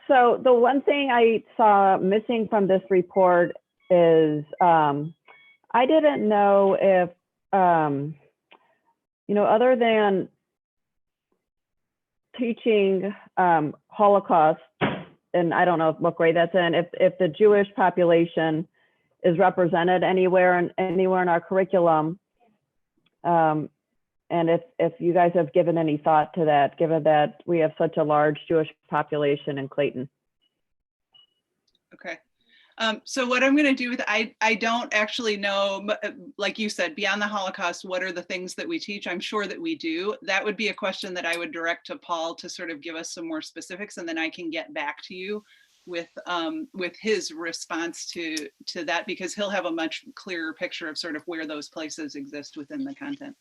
So the one thing I saw missing from this report is I didn't know if, you know, other than teaching Holocaust, and I don't know what grade that's in, if the Jewish population is represented anywhere in our curriculum, and if you guys have given any thought to that, given that we have such a large Jewish population in Clayton.
Okay. So what I'm going to do with, I don't actually know, like you said, beyond the Holocaust, what are the things that we teach? I'm sure that we do. That would be a question that I would direct to Paul to sort of give us some more specifics, and then I can get back to you with his response to that, because he'll have a much clearer picture of sort of where those places exist within the content.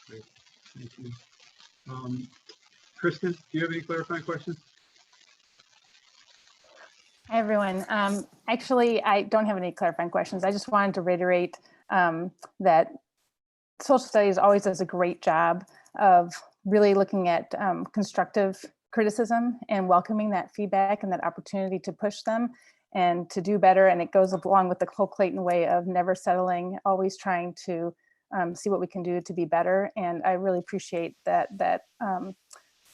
Great. Thank you. Kristen, do you have any clarifying questions?
Hi, everyone. Actually, I don't have any clarifying questions. I just wanted to reiterate that social studies always does a great job of really looking at constructive criticism and welcoming that feedback and that opportunity to push them and to do better. And it goes along with the whole Clayton way of never settling, always trying to see what we can do to be better. And I really appreciate that the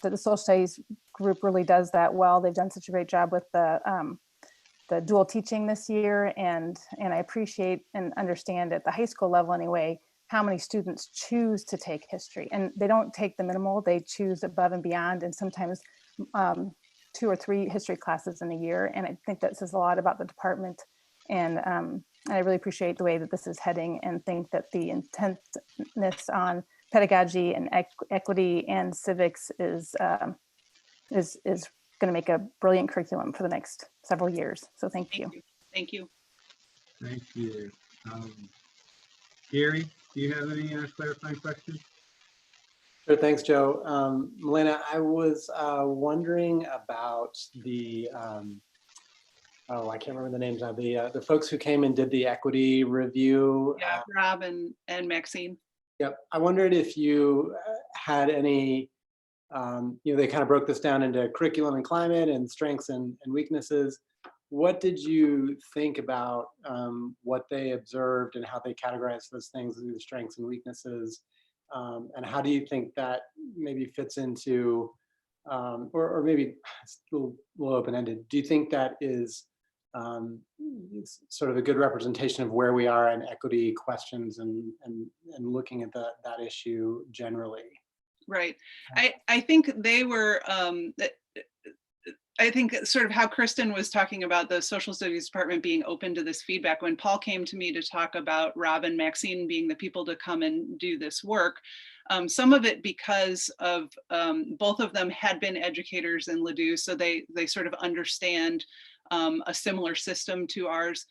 social studies group really does that well. They've done such a great job with the dual teaching this year, and I appreciate and understand at the high school level anyway how many students choose to take history, and they don't take the minimal, they choose above and beyond, and sometimes 2 or 3 history classes in a year. And I think that says a lot about the department, and I really appreciate the way that this is heading, and think that the intentness on pedagogy and equity and civics is going to make a brilliant curriculum for the next several years. So thank you.
Thank you.
Thank you. Gary, do you have any clarifying questions?
Sure, thanks, Joe. Milena, I was wondering about the, oh, I can't remember the names now, the folks who came and did the equity review.
Yeah, Rob and Maxine.
Yep, I wondered if you had any, they kind of broke this down into curriculum and climate and strengths and weaknesses. What did you think about what they observed and how they categorized those things as strengths and weaknesses? And how do you think that maybe fits into, or maybe it's a little open-ended, do you think that is sort of a good representation of where we are in equity questions and looking at that issue generally?
Right. I think they were, I think sort of how Kristen was talking about the social studies department being open to this feedback. When Paul came to me to talk about Rob and Maxine being the people to come and do this work, some of it because of both of them had been educators in Ladue, so they sort of understand a similar system to ours.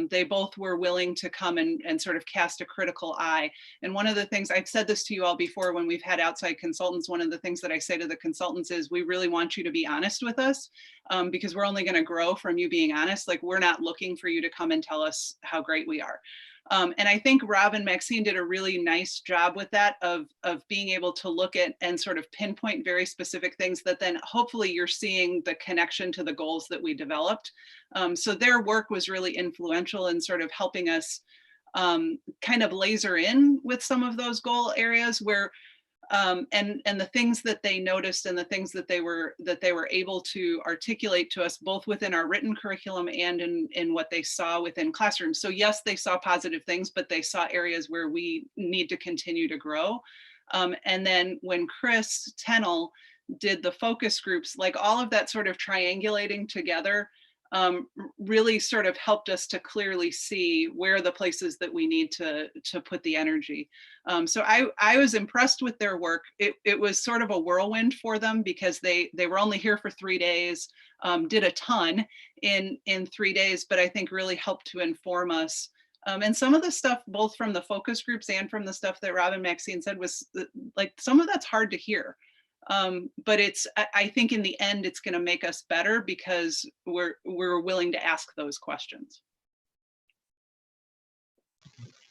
They both were willing to come and sort of cast a critical eye. And one of the things, I've said this to you all before when we've had outside consultants, one of the things that I say to the consultants is, we really want you to be honest with us because we're only going to grow from you being honest. Like, we're not looking for you to come and tell us how great we are. And I think Rob and Maxine did a really nice job with that, of being able to look at and sort of pinpoint very specific things that then hopefully you're seeing the connection to the goals that we developed. So their work was really influential in sort of helping us kind of laser in with some of those goal areas where and the things that they noticed and the things that they were able to articulate to us, both within our written curriculum and in what they saw within classrooms. So yes, they saw positive things, but they saw areas where we need to continue to grow. And then when Chris Tennell did the focus groups, like all of that sort of triangulating together really sort of helped us to clearly see where the places that we need to put the energy. So I was impressed with their work. It was sort of a whirlwind for them because they were only here for 3 days, did a ton in 3 days, but I think really helped to inform us. And some of the stuff, both from the focus groups and from the stuff that Rob and Maxine said, was like, some of that's hard to hear. But I think in the end, it's going to make us better because we're willing to ask those questions.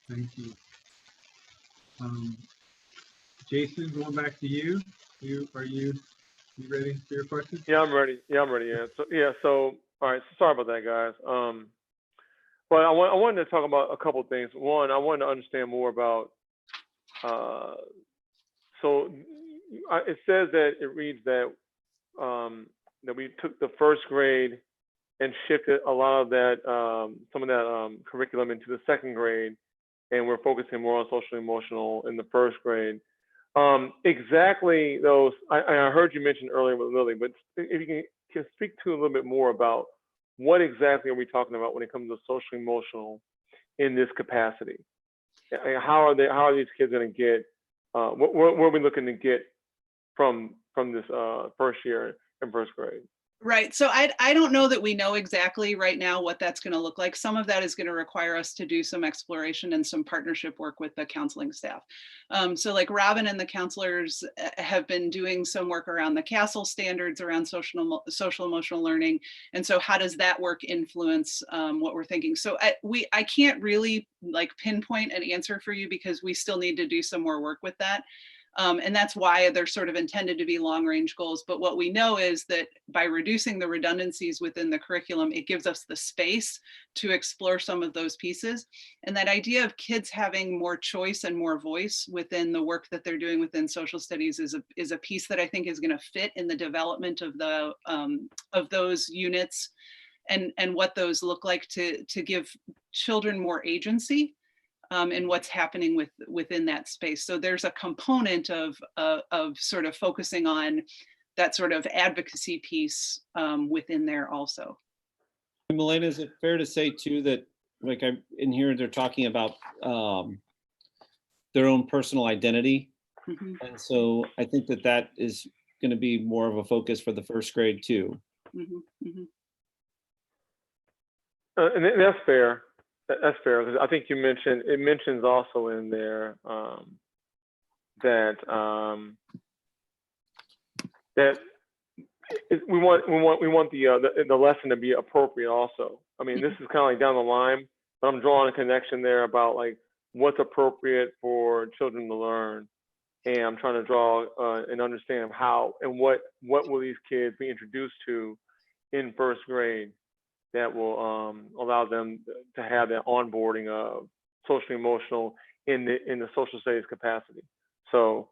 Thank you. Jason, going back to you. Are you ready for your question?
Yeah, I'm ready. Yeah. So all right. So sorry about that, guys. But I wanted to talk about a couple of things. One, I wanted to understand more about. It says that it reads that that we took the first grade and shifted a lot of that, some of that curriculum into the second grade, and we're focusing more on social emotional in the first grade. Exactly those, I heard you mention earlier with Lily, but if you can speak to a little bit more about what exactly are we talking about when it comes to social emotional in this capacity? How are these kids going to get? What are we looking to get from this first year in first grade?
Right. So I don't know that we know exactly right now what that's going to look like. Some of that is going to require us to do some exploration and some partnership work with the counseling staff. So like Robin and the counselors have been doing some work around the CASEL standards around social emotional learning. And so how does that work influence what we're thinking? So I can't really like pinpoint an answer for you because we still need to do some more work with that. And that's why they're sort of intended to be long range goals. But what we know is that by reducing the redundancies within the curriculum, it gives us the space to explore some of those pieces. And that idea of kids having more choice and more voice within the work that they're doing within social studies is a piece that I think is going to fit in the development of the of those units and what those look like to give children more agency. And what's happening within that space. So there's a component of sort of focusing on that sort of advocacy piece within there also.
Milena, is it fair to say too that, like, I'm in here, they're talking about their own personal identity, and so I think that is going to be more of a focus for the first grade too.
And that's fair. That's fair, because I think it mentions also in there that that we want the lesson to be appropriate also. I mean, this is kind of like down the line, but I'm drawing a connection there about like what's appropriate for children to learn. And I'm trying to draw an understanding of how and what will these kids be introduced to in first grade that will allow them to have that onboarding of social emotional in the social studies capacity. So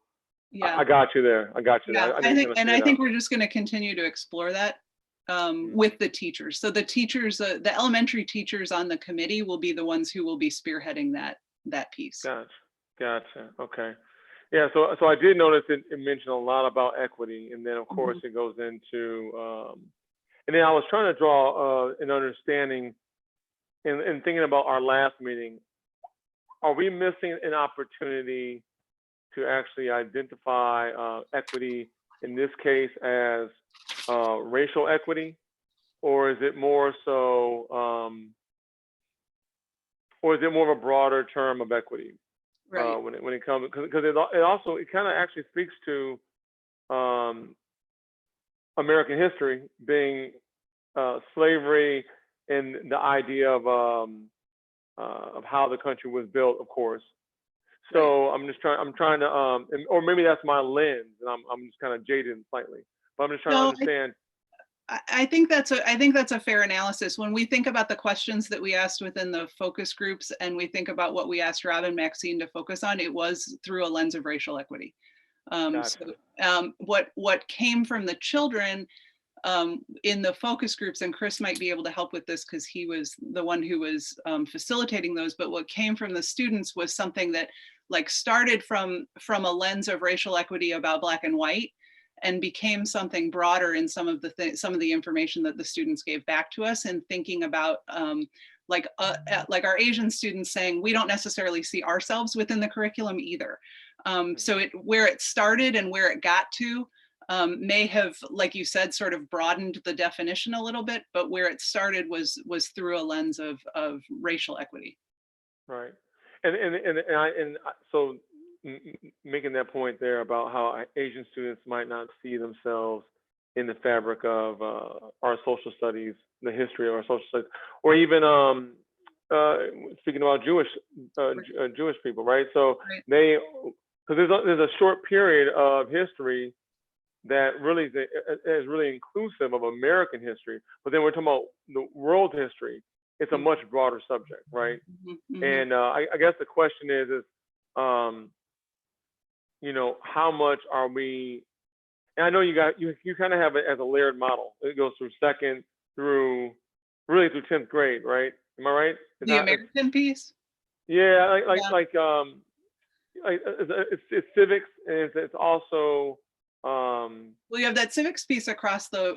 Yeah.
I got you there. I got you
Yeah,
there.
I think we're just going to continue to explore that with the teachers. So the teachers, the elementary teachers on the committee will be the ones who will be spearheading that piece.
Gotcha. Okay. Yeah. So I did notice it mentioned a lot about equity, and then of course it goes into, and then I was trying to draw an understanding, and thinking about our last meeting. Are we missing an opportunity to actually identify equity in this case as racial equity, or is it more so, or is it more of a broader term of equity?
Right.
When it comes, because it kind of actually speaks to American history being slavery and the idea of how the country was built, of course. So I'm trying to, or maybe that's my lens, and I'm just kind of jaded slightly. But I'm just trying to understand.
I think that's a fair analysis. When we think about the questions that we asked within the focus groups, and we think about what we asked Rob and Maxine to focus on, it was through a lens of racial equity.
Gotcha.
So what came from the children in the focus groups, and Chris might be able to help with this because he was the one who was facilitating those, but what came from the students was something that like started from a lens of racial equity about Black and white, and became something broader in some of the information that the students gave back to us, and thinking about like our Asian students saying, we don't necessarily see ourselves within the curriculum either. So where it started and where it got to may have, like you said, sort of broadened the definition a little bit, but where it started was through a lens of racial equity.
Right. And so making that point there about how Asian students might not see themselves in the fabric of our social studies, the history of our social studies, or even speaking about Jewish people, right? So because there's a short period of history that really is really inclusive of American history, but then we're talking about the world history. It's a much broader subject, right? And I guess the question is you know, how much are we? And I know you kind of have it as a layered model. It goes through second through 10th grade, right? Am I right?
The American piece?
Yeah, it's civics, and it's also
well, you have that civics piece across the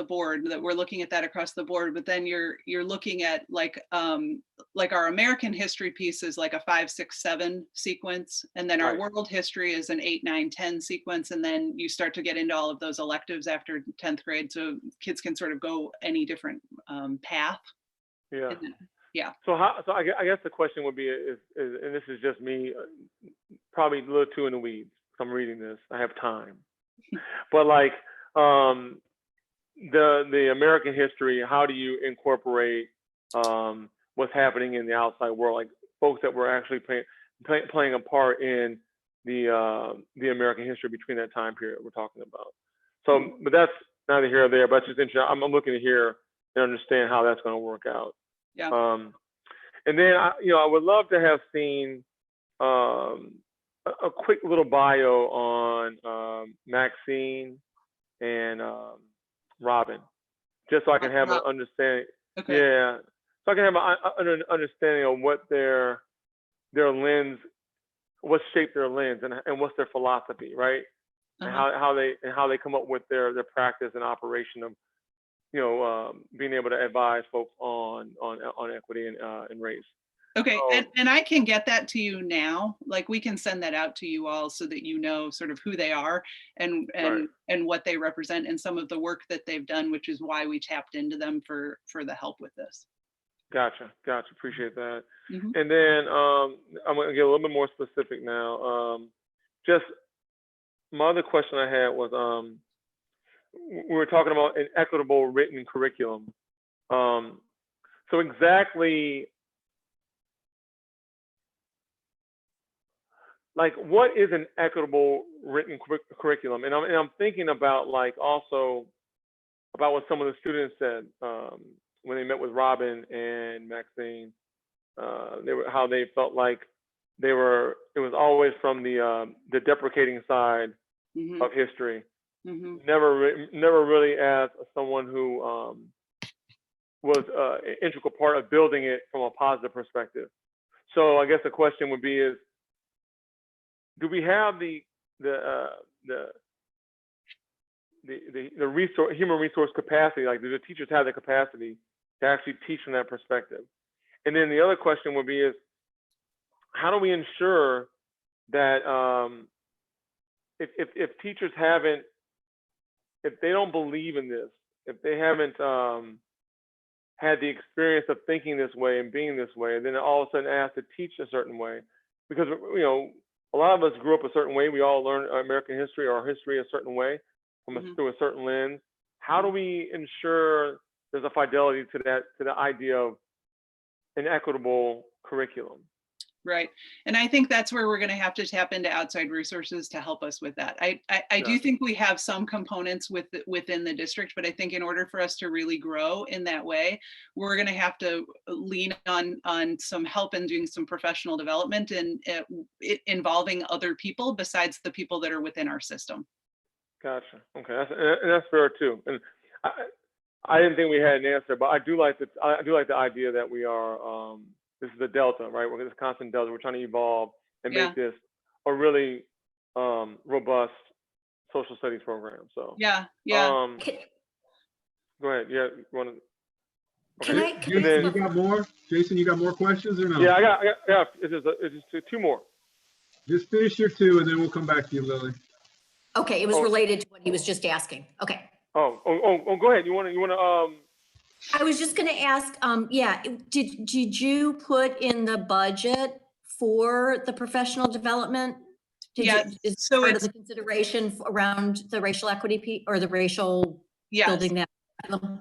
board, that we're looking at that across the board, but then you're looking at like our American history piece is like a 5, 6, 7 sequence, and then our world history is an 8, 9, 10 sequence, and then you start to get into all of those electives after 10th grade, so kids can sort of go any different path.
Yeah.
Yeah.
So I guess the question would be is, and this is just me, probably a little too in the weeds. I'm reading this. I have time. But like the American history, how do you incorporate what's happening in the outside world, like folks that were actually playing a part in the American history between that time period we're talking about. So, but that's neither here or there. But it's just interesting. I'm looking to hear and understand how that's going to work out.
Yeah.
And then I would love to have seen a quick little bio on Maxine and Robin, just so I can have an understanding.
Okay.
Yeah, so I can have an understanding of what their lens, what shaped their lens, and what's their philosophy, right? And how they come up with their practice and operation of being able to advise folks on equity and race.
Okay, and I can get that to you now. Like we can send that out to you all so that you know sort of who they are and what they represent and some of the work that they've done, which is why we tapped into them for the help with this.
Gotcha. Appreciate that.
Mm-hmm.
And then I'm going to get a little bit more specific now. just my other question I had was, we were talking about an equitable written curriculum. So exactly, like, what is an equitable written curriculum? And I'm thinking about, like, also about what some of the students said when they met with Robin and Maxine. How they felt like it was always from the deprecating side of history. Never really as someone who was an integral part of building it from a positive perspective. So I guess the question would be is, do we have the resource, human resource capacity? Like, do the teachers have the capacity to actually teach from that perspective? And then the other question would be is, how do we ensure that if teachers haven't, if they don't believe in this, if they haven't had the experience of thinking this way and being this way, and then all of a sudden asked to teach a certain way, because, you know, a lot of us grew up a certain way. We all learn American history or history a certain way through a certain lens. How do we ensure there's a fidelity to that, to the idea of an equitable curriculum?
Right. And I think that's where we're going to have to tap into outside resources to help us with that. I do think we have some components within the district, but I think in order for us to really grow in that way, we're going to have to lean on some help in doing some professional development and involving other people besides the people that are within our system.
Gotcha. Okay, that's fair too. And I didn't think we had an answer, but I do like the idea that we are. This is the delta, right? We're this constant delta. We're trying to evolve and make this a really robust social studies program. So
yeah.
Go ahead. Yeah, you want to? Okay. You got more, Jason? You got more questions or no?
Yeah, I got. It's just two more.
Just finish your two, and then we'll come back to you, Lily.
Okay, it was related to what he was just asking. Okay.
Oh, go ahead. You want to
I was just going to ask, yeah, did you put in the budget for the professional development? Is
so
part of the consideration around the racial equity or the racial building that?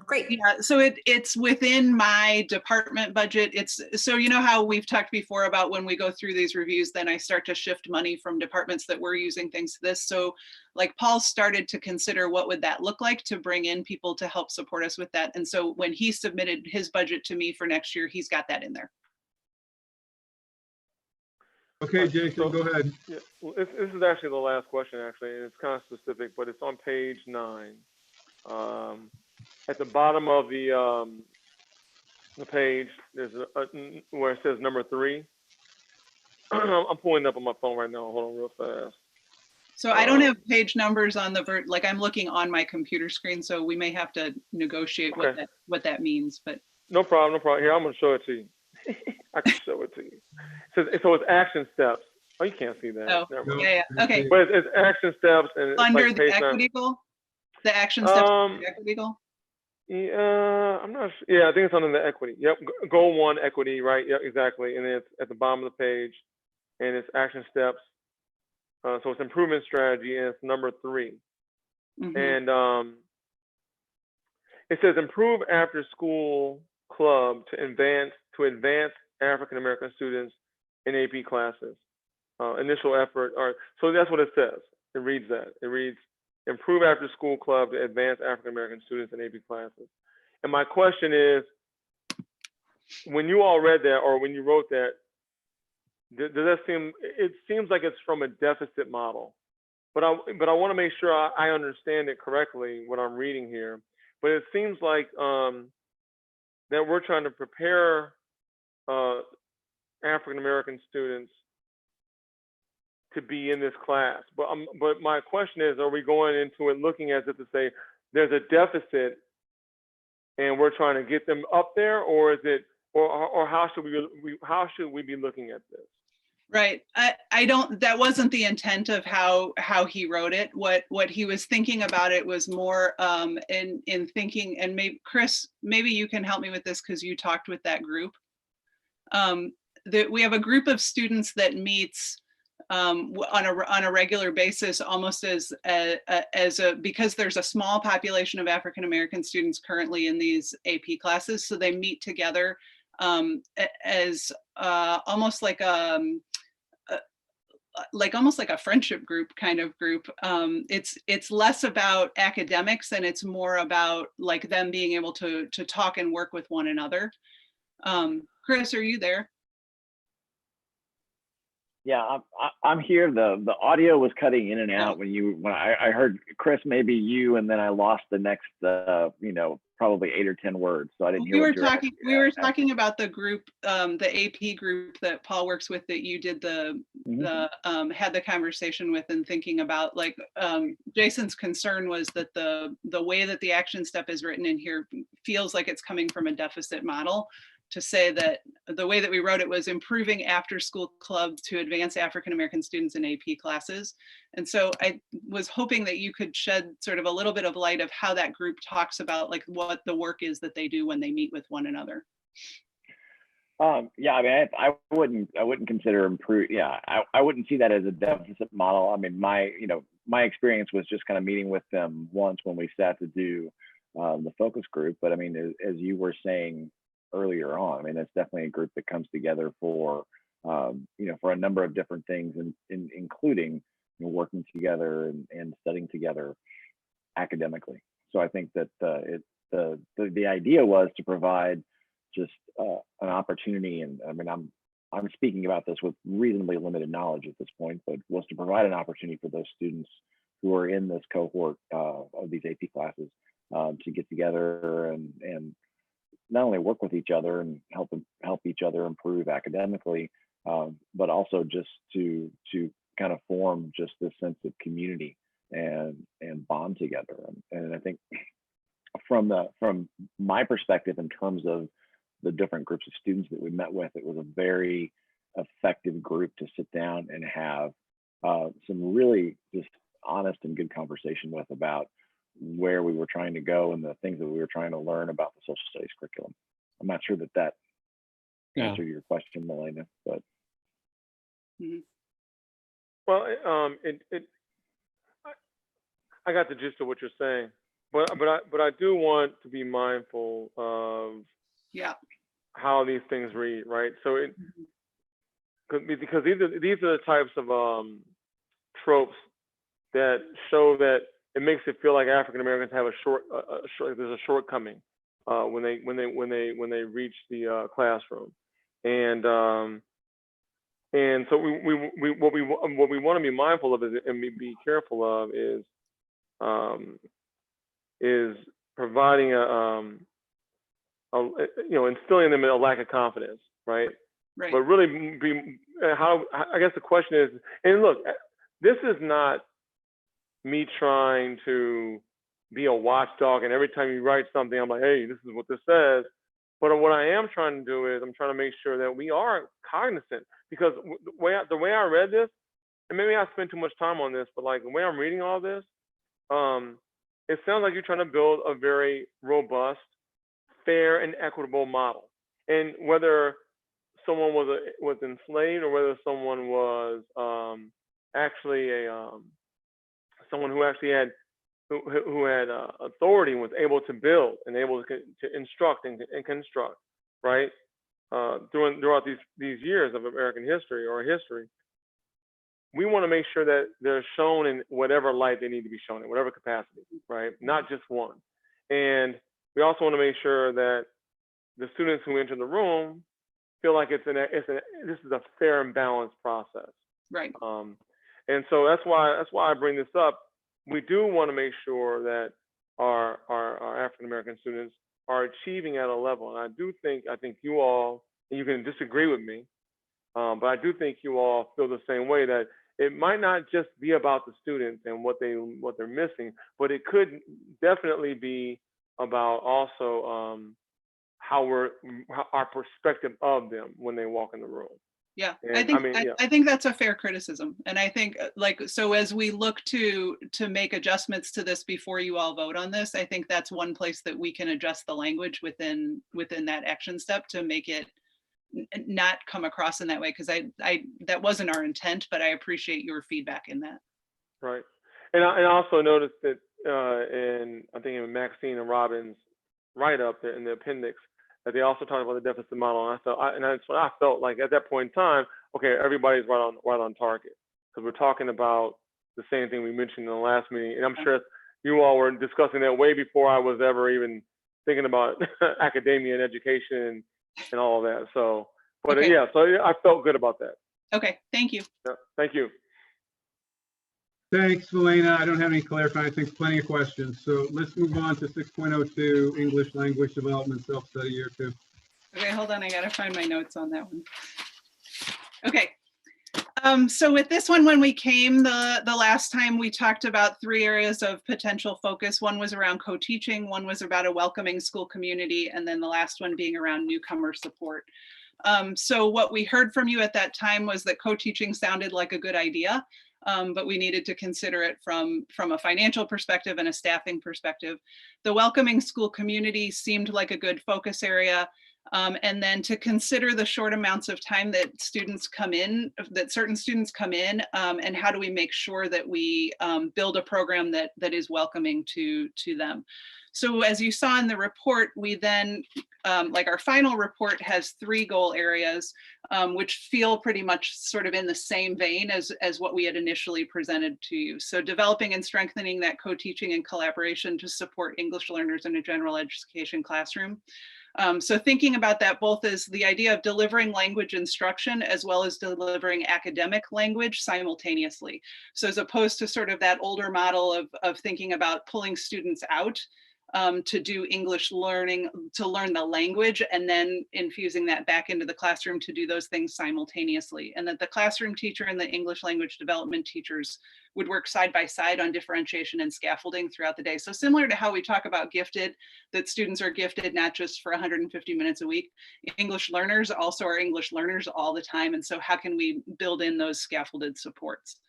Great.
Yeah, so it's within my department budget. It's so, you know how we've talked before about when we go through these reviews, then I start to shift money from departments that were using things to this. So like Paul started to consider what would that look like to bring in people to help support us with that. And so when he submitted his budget to me for next year, he's got that in there.
Okay, Jason, go ahead.
Yeah, well, this is actually the last question, actually, and it's kind of specific, but it's on page 9. At the bottom of the page, there's where it says number 3. I'm pulling it up on my phone right now. Hold on real fast.
So I don't have page numbers on the like I'm looking on my computer screen, so we may have to negotiate what that means. But
no problem. Here, I'm gonna show it to you. I can show it to you. So it's action steps. Oh, you can't see that.
Oh, yeah. Okay.
But it's action steps and it's
under
like
the equity goal. The action steps under the equity goal.
Yeah, I'm not sure. Yeah, I think it's under the equity. Yep, goal 1, equity, right? Yep, exactly. And then it's at the bottom of the page, and it's action steps. So it's improvement strategy, and it's number 3. And it says improve after school club to advance African American students in AP classes. Initial effort, so that's what it says. It reads that. It reads improve after school club to advance African American students in AP classes. And my question is, when you all read that or when you wrote that, does that seem? It seems like it's from a deficit model, but I want to make sure I understand it correctly what I'm reading here. But it seems like that we're trying to prepare African American students to be in this class. But my question is, are we going into it looking as if to say there's a deficit and we're trying to get them up there, or is it, or how should we be looking at this?
Right. I don't, that wasn't the intent of how he wrote it. What he was thinking about it was more in thinking, and maybe Chris, maybe you can help me with this because you talked with that group. We have a group of students that meets on a regular basis, almost as a because there's a small population of African American students currently in these AP classes, so they meet together as almost like almost like a friendship group kind of group. It's less about academics and it's more about like them being able to talk and work with one another. Chris, are you there?
Yeah, I'm here. The audio was cutting in and out when I heard Chris, maybe you, and then I lost the next probably 8 or 10 words. So I didn't hear.
We were talking about the group, the AP group that Paul works with, that you did had the conversation with, and thinking about, like, Jason's concern was that the way that the action step is written in here feels like it's coming from a deficit model, to say that the way that we wrote it was improving after school clubs to advance African American students in AP classes. And so I was hoping that you could shed sort of a little bit of light of how that group talks about, like, what the work is that they do when they meet with one another.
Yeah, I mean, I wouldn't consider improve. Yeah, I wouldn't see that as a deficit model. I mean, my experience was just kind of meeting with them once when we sat to do the focus group. But I mean, as you were saying earlier on, I mean, it's definitely a group that comes together for for a number of different things, and including working together and studying together academically. So I think that the idea was to provide just an opportunity, and I mean, I'm speaking about this with reasonably limited knowledge at this point, but was to provide an opportunity for those students who are in this cohort of these AP classes to get together and not only work with each other and help each other improve academically, but also just to kind of form just this sense of community and bond together. And I think from my perspective, in terms of the different groups of students that we met with, it was a very effective group to sit down and have some really just honest and good conversation with about where we were trying to go and the things that we were trying to learn about the social studies curriculum. I'm not sure that answered your question, Melina, but.
Well, I got the gist of what you're saying, but I do want to be mindful of how these things read, right? So because these are the types of tropes that show that it makes it feel like African Americans have there's a shortcoming when they reach the classroom, and so what we want to be mindful of and be careful of is providing instilling them in a lack of confidence, right?
Right.
But really I guess the question is, and look, this is not me trying to be a watchdog, and every time you write something, I'm like, hey, this is what this says. But what I am trying to do is I'm trying to make sure that we are cognizant, because the way I read this, and maybe I spent too much time on this, but like the way I'm reading all this, it sounds like you're trying to build a very robust, fair, and equitable model. And whether someone was enslaved, or whether someone was actually someone who actually had authority and was able to build and able to instruct and construct, right? Throughout these years of American history or history, we want to make sure that they're shown in whatever light they need to be shown in, whatever capacity, right? Not just one. And we also want to make sure that the students who enter the room feel like this is a fair and balanced process.
Right.
And so that's why I bring this up. We do want to make sure that our African American students are achieving at a level, and I think you all, and you can disagree with me, but I do think you all feel the same way, that it might not just be about the students and what they're missing, but it could definitely be about also how our perspective of them when they walk in the room.
Yeah,
And,
I think that's a fair criticism. And I think, so as we look to make adjustments to this before you all vote on this, I think that's one place that we can adjust the language within that action step to make it not come across in that way, because I that wasn't our intent, but I appreciate your feedback in that.
Right. And I also noticed that I think in Maxine and Robin's write-up in the appendix, that they also talked about the deficit model. And that's what I felt like at that point in time. Okay, everybody's right on target, because we're talking about the same thing we mentioned in the last meeting. And I'm sure you all were discussing that way before I was ever even thinking about academia and education and all of that. So, but
Okay.
yeah, so I felt good about that.
Okay, thank you.
Yeah, thank you.
Thanks, Elena. I don't have any clarifying things, plenty of questions. So let's move on to 6.02, English Language Development Self-Study Year 2.
Okay, hold on, I gotta find my notes on that one. Okay. So with this one, when we came the last time, we talked about 3 areas of potential focus. One was around co-teaching, one was about a welcoming school community, and then the last one being around newcomer support. So what we heard from you at that time was that co-teaching sounded like a good idea, but we needed to consider it from a financial perspective and a staffing perspective. The welcoming school community seemed like a good focus area. And then to consider the short amounts of time that students come in, that certain students come in, and how do we make sure that we build a program that is welcoming to them. So as you saw in the report, we then, like our final report has 3 goal areas, which feel pretty much sort of in the same vein as what we had initially presented to you. So developing and strengthening that co-teaching and collaboration to support English learners in a general education classroom. So thinking about that both as the idea of delivering language instruction as well as delivering academic language simultaneously. So as opposed to sort of that older model of thinking about pulling students out to do English learning, to learn the language, and then infusing that back into the classroom to do those things simultaneously. And that the classroom teacher and the English language development teachers would work side by side on differentiation and scaffolding throughout the day. So similar to how we talk about gifted, that students are gifted not just for 150 minutes a week, English learners also are English learners all the time. And so how can we build in those scaffolded supports?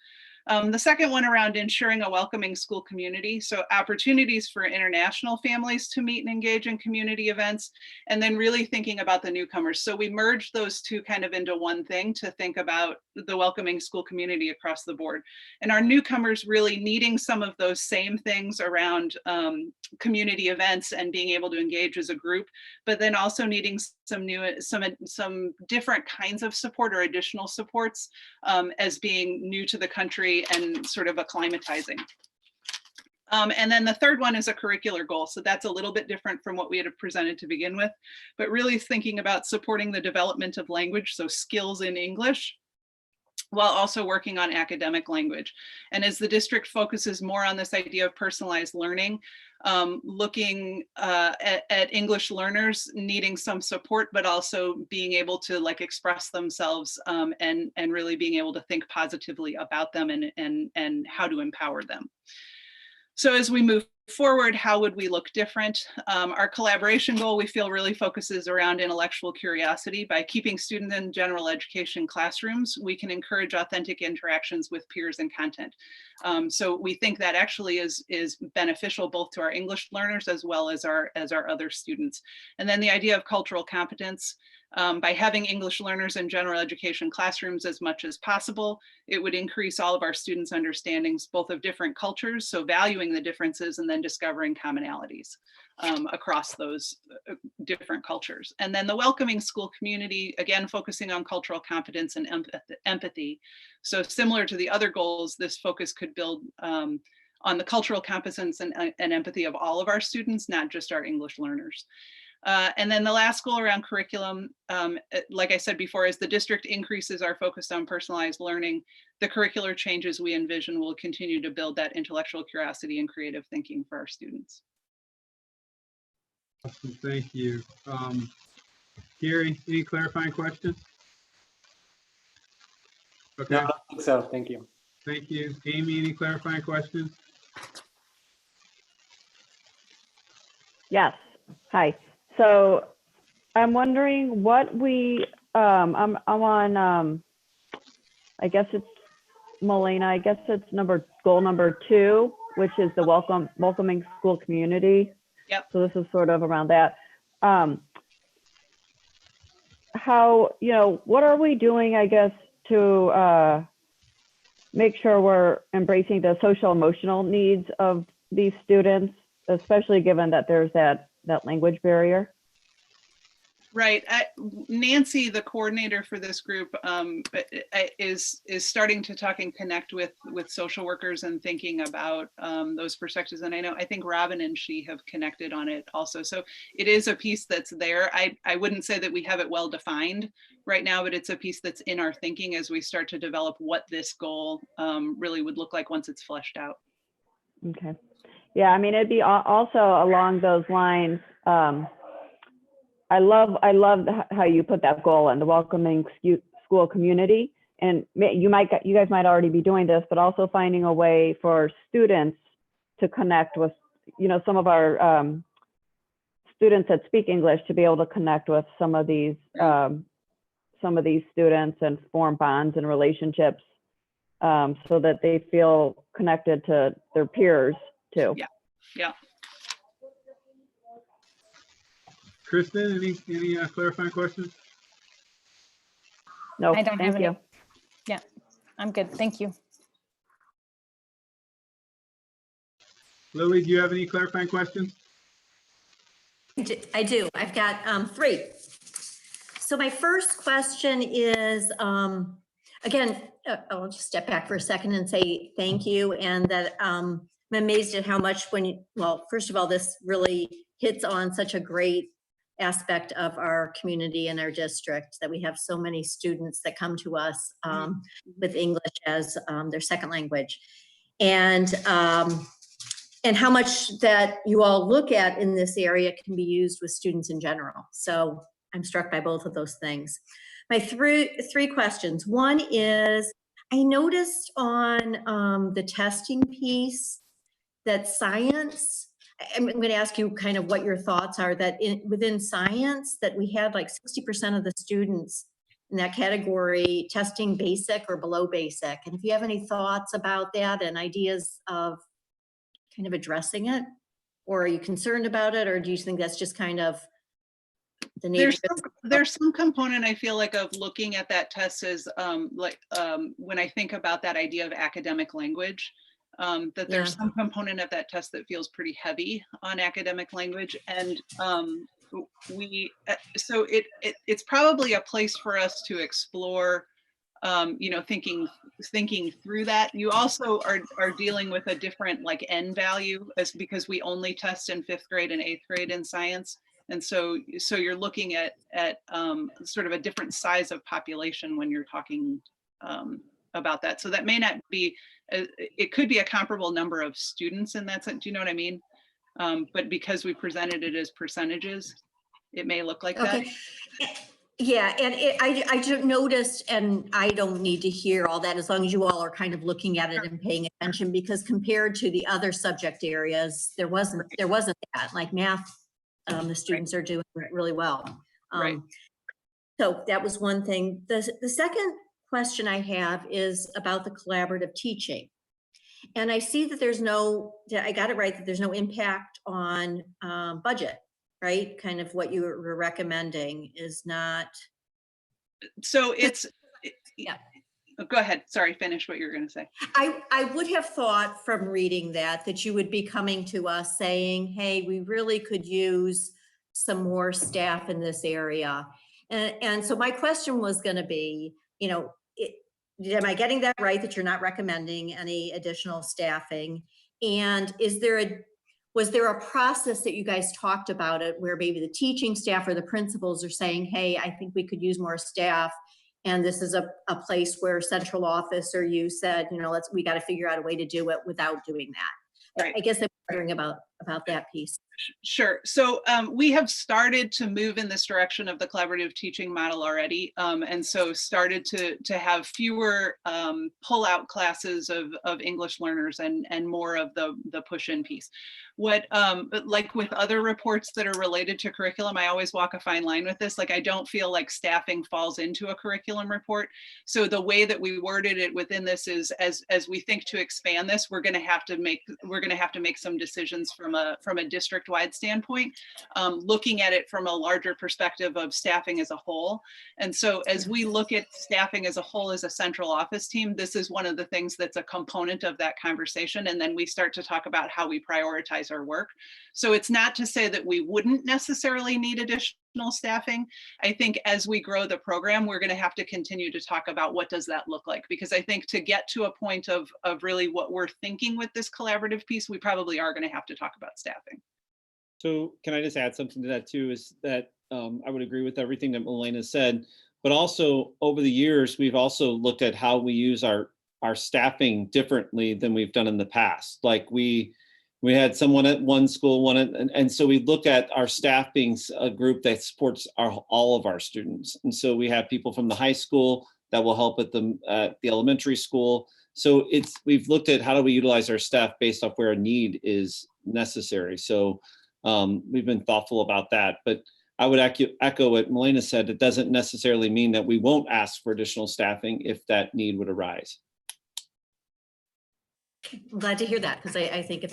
The second one around ensuring a welcoming school community. So opportunities for international families to meet and engage in community events, and then really thinking about the newcomers. So we merged those 2 kind of into one thing to think about the welcoming school community across the board. And our newcomers really needing some of those same things around community events and being able to engage as a group, but then also needing some different kinds of support or additional supports as being new to the country and sort of acclimatizing. And then the third one is a curricular goal. So that's a little bit different from what we had presented to begin with, but really thinking about supporting the development of language, so skills in English, while also working on academic language. And as the district focuses more on this idea of personalized learning, looking at English learners needing some support, but also being able to like express themselves and really being able to think positively about them and how to empower them. So as we move forward, how would we look different? Our collaboration goal, we feel, really focuses around intellectual curiosity. By keeping students in general education classrooms, we can encourage authentic interactions with peers and content. So we think that actually is beneficial both to our English learners as well as our other students. And then the idea of cultural competence. By having English learners in general education classrooms as much as possible, it would increase all of our students' understandings both of different cultures, so valuing the differences and then discovering commonalities across those different cultures. And then the welcoming school community, again, focusing on cultural competence and empathy. So similar to the other goals, this focus could build on the cultural competence and empathy of all of our students, not just our English learners. And then the last goal around curriculum, like I said before, as the district increases our focus on personalized learning, the curricular changes we envision will continue to build that intellectual curiosity and creative thinking for our students.
Awesome, thank you. Gary, any clarifying questions? Okay.
No, I don't think so. Thank you.
Thank you. Amy, any clarifying questions?
Yes. Hi. So I'm wondering what we, I'm on, I guess it's Molina, I guess it's goal number 2, which is the welcoming school community.
Yep.
So this is sort of around that. How how, what are we doing, I guess, to make sure we're embracing the social emotional needs of these students, especially given that there's that language barrier?
Right. Nancy, the coordinator for this group, is starting to talk and connect with social workers and thinking about those perspectives. And I think Robin and she have connected on it also. So it is a piece that's there. I wouldn't say that we have it well defined right now, but it's a piece that's in our thinking as we start to develop what this goal really would look like once it's fleshed out.
Okay. Yeah, I mean, it'd be also along those lines. I love how you put that goal in the welcoming school community. And you guys might already be doing this, but also finding a way for students to connect with, some of our students that speak English to be able to connect with some of these students and form bonds and relationships so that they feel connected to their peers too.
Yeah.
Kristen, any clarifying questions?
No,
I don't
thank
have
you.
any. Yeah, I'm good. Thank you.
Lily, do you have any clarifying questions?
I do. I've got 3. So my first question is, again, I'll just step back for a second and say thank you, and that I'm amazed at how much well, first of all, this really hits on such a great aspect of our community and our district, that we have so many students that come to us with English as their second language. And how much that you all look at in this area can be used with students in general. So I'm struck by both of those things. My three questions. One is, I noticed on the testing piece that science, I'm going to ask you kind of what your thoughts are, that within science, that we had like 60% of the students in that category testing basic or below basic. And if you have any thoughts about that and ideas of kind of addressing it, or are you concerned about it, or do you think that's just kind of the nature?
There's some component, I feel like, of looking at that test as when I think about that idea of academic language, that there's some component of that test that feels pretty heavy on academic language. And so it's probably a place for us to explore, thinking through that. You also are dealing with a different N value, because we only test in 5th grade and 8th grade in science. And so you're looking at sort of a different size of population when you're talking about that. So that may not be, it could be a comparable number of students in that sense. Do you know what I mean? But because we presented it as percentages, it may look like that.
Yeah, and I just noticed, and I don't need to hear all that as long as you all are kind of looking at it and paying attention, because compared to the other subject areas, there wasn't that. Like math, the students are doing really well. So that was one thing. The second question I have is about the collaborative teaching. And I see that I got it right, that there's no impact on budget, right? Kind of what you were recommending is not.
So go ahead. Sorry, finish what you're going to say.
I would have thought from reading that you would be coming to us saying, hey, we really could use some more staff in this area. And so my question was going to be, am I getting that right, that you're not recommending any additional staffing? And was there a process that you guys talked about it where maybe the teaching staff or the principals are saying, hey, I think we could use more staff, and this is a place where central office or you said, we got to figure out a way to do it without doing that? Right. I guess I'm wondering about that piece.
Sure. So we have started to move in this direction of the collaborative teaching model already. And so started to have fewer pull-out classes of English learners and more of the push-in piece. Like with other reports that are related to curriculum, I always walk a fine line with this. Like, I don't feel like staffing falls into a curriculum report. So the way that we worded it within this is, as we think to expand this, we're going to have to make some decisions from from a district-wide standpoint, looking at it from a larger perspective of staffing as a whole. And so as we look at staffing as a whole as a central office team, this is one of the things that's a component of that conversation. And then we start to talk about how we prioritize our work. So it's not to say that we wouldn't necessarily need additional staffing. I think as we grow the program, we're going to have to continue to talk about what does that look like, because I think to get to a point of really what we're thinking with this collaborative piece, we probably are going to have to talk about staffing.
So can I just add something to that too, is that I would agree with everything that Elena said, but also over the years, we've also looked at how we use our staffing differently than we've done in the past. Like we had someone at one school, and so we look at our staff being a group that supports all of our students. And so we have people from the high school that will help at the elementary school. So we've looked at how do we utilize our staff based off where a need is necessary. So we've been thoughtful about that. But I would echo what Milena said. It doesn't necessarily mean that we won't ask for additional staffing if that need would arise.
I'm glad to hear that, because I think if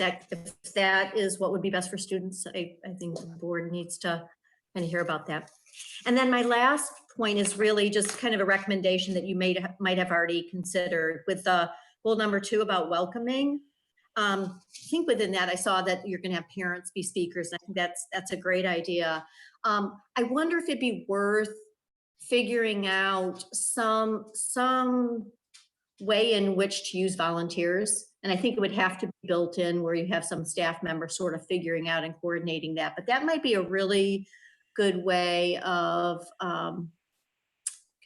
that is what would be best for students, I think the board needs to kind of hear about that. And then my last point is really just kind of a recommendation that you might have already considered with the goal number 2 about welcoming. I think within that, I saw that you're going to have parents be speakers. I think that's a great idea. I wonder if it'd be worth figuring out some way in which to use volunteers. And I think it would have to be built in where you have some staff members sort of figuring out and coordinating that. But that might be a really good way of kind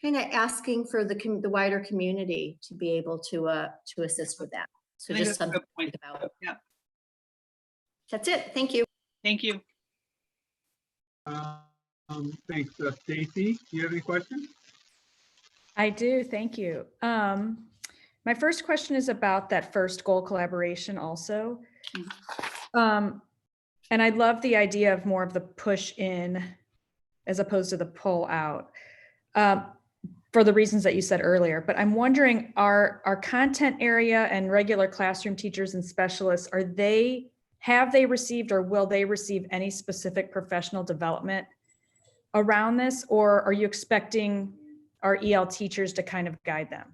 of asking for the wider community to be able to assist with that. So just something to think about.
Yeah.
That's it. Thank you.
Thank you.
Thanks. Stacy, do you have any questions?
I do, thank you. My first question is about that first goal collaboration also. And I love the idea of more of the push in as opposed to the pull out for the reasons that you said earlier. But I'm wondering, our content area and regular classroom teachers and specialists, have they received or will they receive any specific professional development around this? Or are you expecting our EL teachers to kind of guide them?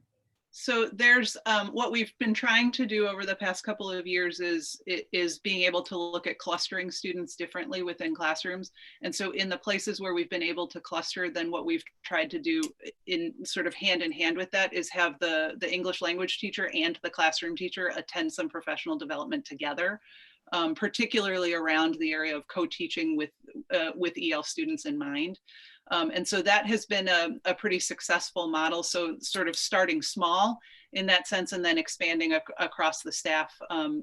So there's what we've been trying to do over the past couple of years is being able to look at clustering students differently within classrooms. And so in the places where we've been able to cluster, then what we've tried to do in sort of hand in hand with that is have the English language teacher and the classroom teacher attend some professional development together, particularly around the area of co-teaching with EL students in mind. And so that has been a pretty successful model. So sort of starting small in that sense and then expanding across the staff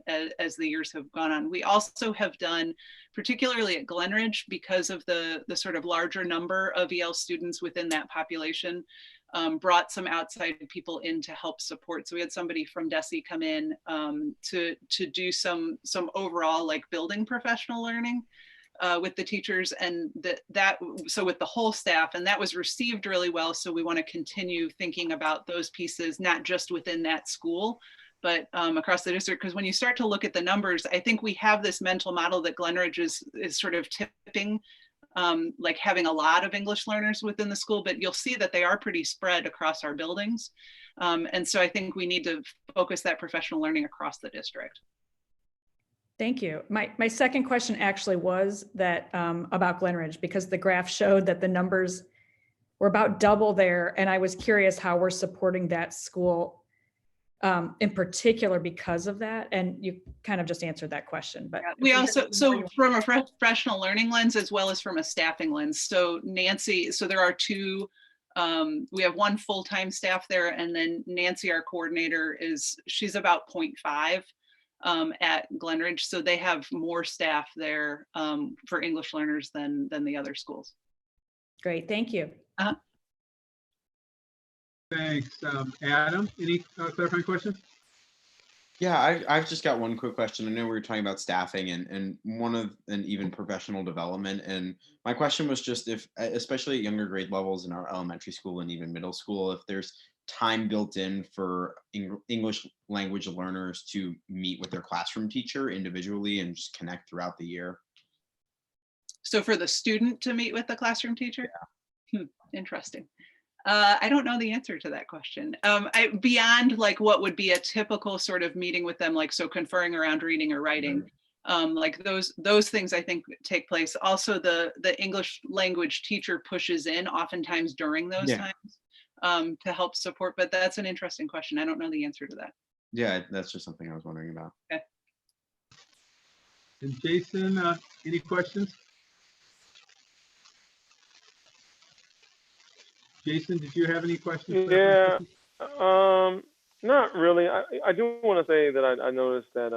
as the years have gone on. We also have done, particularly at Glenridge, because of the sort of larger number of EL students within that population, brought some outside people in to help support. So we had somebody from DESE come in to do some overall like building professional learning with the teachers and so with the whole staff, and that was received really well. So we want to continue thinking about those pieces, not just within that school, but across the district. Because when you start to look at the numbers, I think we have this mental model that Glenridge is sort of tipping, like having a lot of English learners within the school, but you'll see that they are pretty spread across our buildings. And so I think we need to focus that professional learning across the district.
Thank you. My second question actually was that about Glenridge, because the graph showed that the numbers were about double there. And I was curious how we're supporting that school in particular because of that. And you kind of just answered that question. But
we also, so from a professional learning lens, as well as from a staffing lens. So Nancy, so there are two, we have one full-time staff there, and then Nancy, our coordinator, she's about 0.5. At Glenridge, so they have more staff there for English learners than the other schools.
Great, thank you.
Thanks. Adam, any clarifying questions?
Yeah, I've just got one quick question. I know we were talking about staffing and even professional development. And my question was just if, especially at younger grade levels in our elementary school and even middle school, if there's time built in for English language learners to meet with their classroom teacher individually and just connect throughout the year.
So for the student to meet with the classroom teacher? Interesting. I don't know the answer to that question. Beyond like what would be a typical sort of meeting with them, like so conferring around reading or writing, like those things I think take place. Also, the English language teacher pushes in oftentimes during those times to help support. But that's an interesting question. I don't know the answer to that.
Yeah, that's just something I was wondering about.
Okay.
And Jason, any questions? Jason, did you have any questions?
Yeah, not really. I do want to say that I noticed that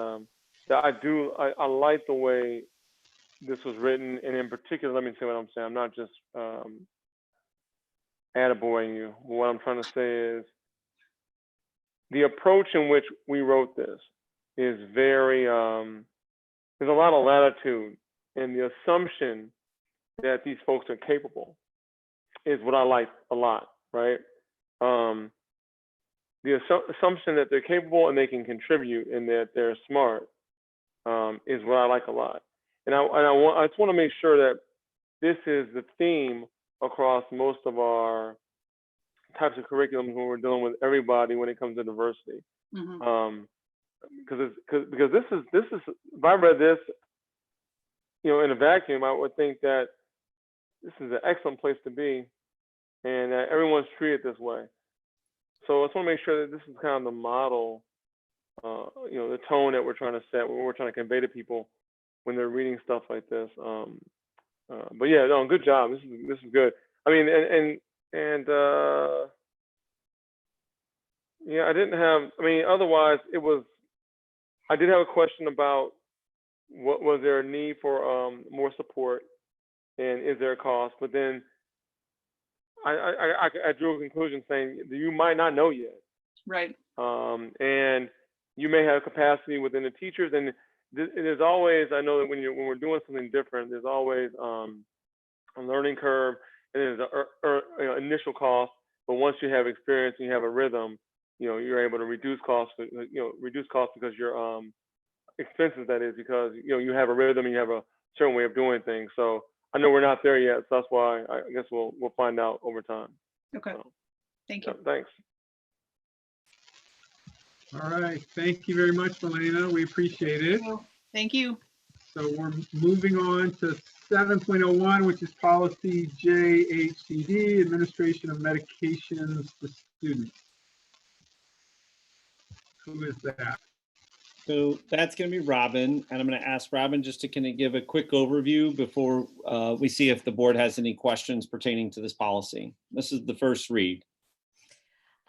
that I like the way this was written, and in particular, let me say what I'm saying. I'm not just attaboying you. What I'm trying to say is the approach in which we wrote this is very there's a lot of latitude, and the assumption that these folks are capable is what I like a lot, right? The assumption that they're capable and they can contribute and that they're smart is what I like a lot. And I just want to make sure that this is the theme across most of our types of curriculums when we're dealing with everybody when it comes to diversity. Because this is if I read this, in a vacuum, I would think that this is an excellent place to be, and that everyone's treated this way. So I just want to make sure that this is kind of the model, the tone that we're trying to set, what we're trying to convey to people when they're reading stuff like this. But yeah, no, good job. This is good. I mean, yeah, I didn't have. I mean, otherwise it was. I did have a question about what was there a need for more support, and is there a cost? But then I drew a conclusion saying you might not know yet.
Right.
And you may have capacity within the teachers, and there's always, I know that when we're doing something different, there's always a learning curve, and there's an initial cost. But once you have experience and you have a rhythm, you're able to reduce costs. Reduce costs because your expenses, that is, because you have a rhythm and you have a certain way of doing things. So I know we're not there yet, so that's why I guess we'll find out over time.
Okay.
So,
thank you.
Thanks.
All right. Thank you very much, Melena. We appreciate it.
Thank you.
So we're moving on to 7.01, which is policy JHCD, administration of medications to students. Who is that?
So that's going to be Robin, and I'm going to ask Robin just to kind of give a quick overview before we see if the board has any questions pertaining to this policy. This is the first read.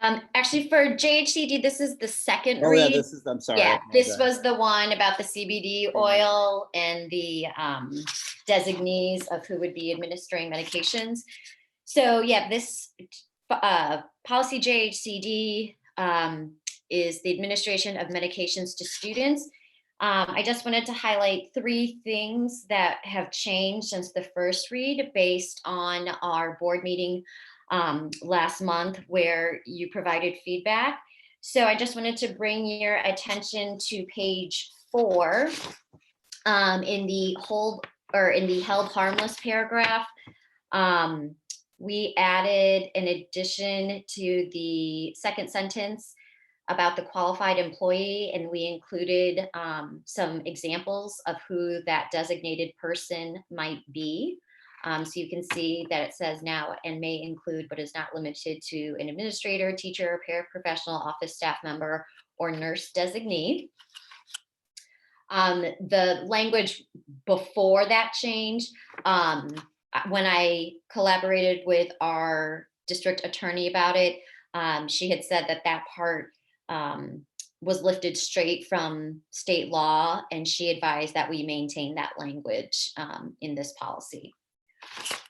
Actually, for JHCD, this is the second
Oh,
read.
yeah, I'm sorry.
Yeah, this was the one about the CBD oil and the designees of who would be administering medications. So yeah, this policy JHCD is the administration of medications to students. I just wanted to highlight 3 things that have changed since the first read based on our board meeting last month where you provided feedback. So I just wanted to bring your attention to page 4 in the held harmless paragraph. We added an addition to the second sentence about the qualified employee, and we included some examples of who that designated person might be. So you can see that it says now and may include, but is not limited to, an administrator, teacher, paraprofessional, office staff member, or nurse designee. The language before that change, when I collaborated with our district attorney about it, she had said that part was lifted straight from state law, and she advised that we maintain that language in this policy.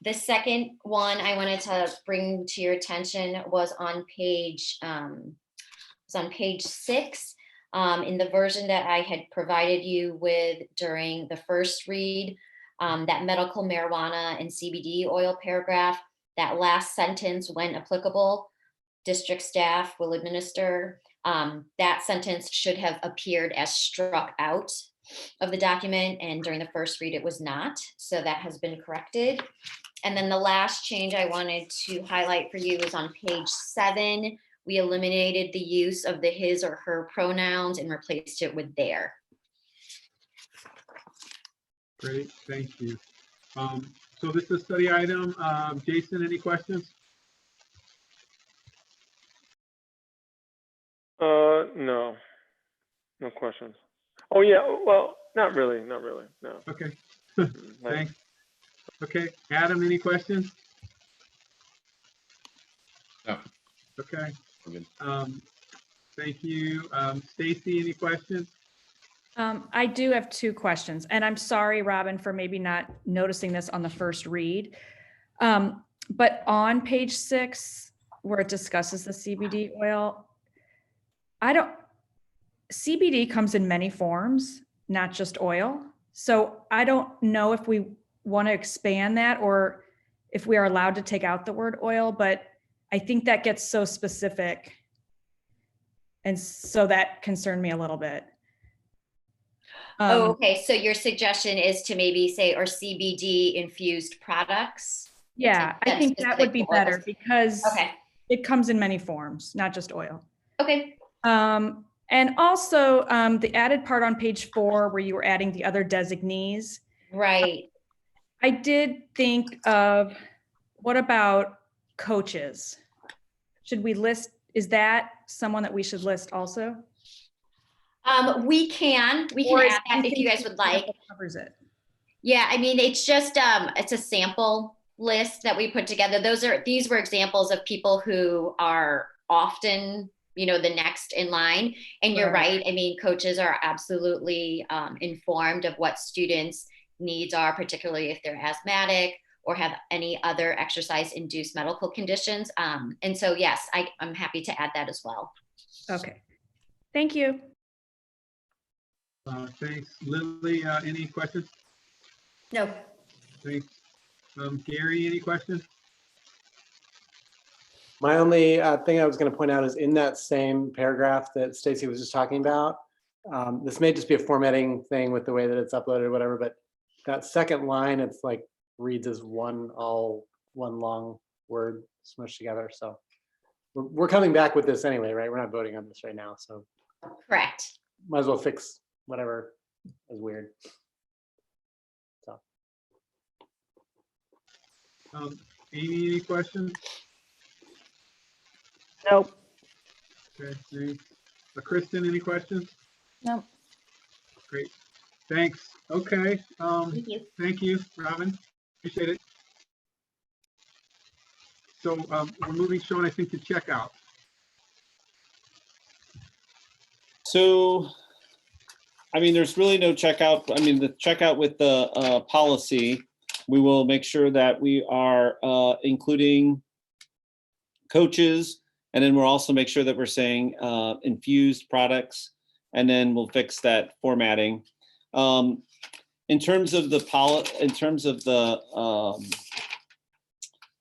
The second one I wanted to bring to your attention was on page 6 in the version that I had provided you with during the first read, that medical marijuana and CBD oil paragraph, that last sentence, when applicable, district staff will administer. That sentence should have appeared as struck out of the document, and during the first read it was not, so that has been corrected. And then the last change I wanted to highlight for you is on page 7. We eliminated the use of the his or her pronouns and replaced it with their.
Great, thank you. So this is a study item. Jason, any questions?
No, no questions. Oh yeah, well, not really, no.
Okay,
Like,
thanks. Okay, Adam, any questions?
No.
Okay,
We're good.
thank you. Stacy, any questions?
I do have 2 questions, and I'm sorry, Robin, for maybe not noticing this on the first read. But on page 6, where it discusses the CBD oil, CBD comes in many forms, not just oil. So I don't know if we want to expand that or if we are allowed to take out the word oil, but I think that gets so specific. And so that concerned me a little bit.
Oh, okay, so your suggestion is to maybe say, or CBD infused products?
Yeah, I think that would be better because
Okay,
it comes in many forms, not just oil.
okay.
And also the added part on page 4 where you were adding the other designees.
Right.
I did think of, what about coaches? Should we list, is that someone that we should list also?
We can
Or
add that if you guys would like.
Covers it.
Yeah, I mean, it's just, it's a sample list that we put together. These were examples of people who are often, the next in line. And you're right. I mean, coaches are absolutely informed of what students' needs are, particularly if they're asthmatic or have any other exercise-induced medical conditions. And so, yes, I'm happy to add that as well.
Okay. Thank you.
Thanks. Lily, any questions?
No.
Thanks. Gary, any questions?
My only thing I was going to point out is in that same paragraph that Stacy was just talking about, this may just be a formatting thing with the way that it's uploaded or whatever, but that second line, it's like reads as one long word smushed together. So we're coming back with this anyway, right? We're not voting on this right now. So
Correct.
might as well fix whatever is weird. So.
Amy, any questions?
Nope.
Okay, thanks. Kristen, any questions?
No.
Great, thanks. Okay.
Thank you.
Thank you, Robin. Appreciate it. So we're moving, Sean, I think, to checkout.
So, I mean, there's really no checkout. I mean, the checkout with the policy, we will make sure that we are including coaches, and then we'll also make sure that we're saying infused products, and then we'll fix that formatting. In terms of the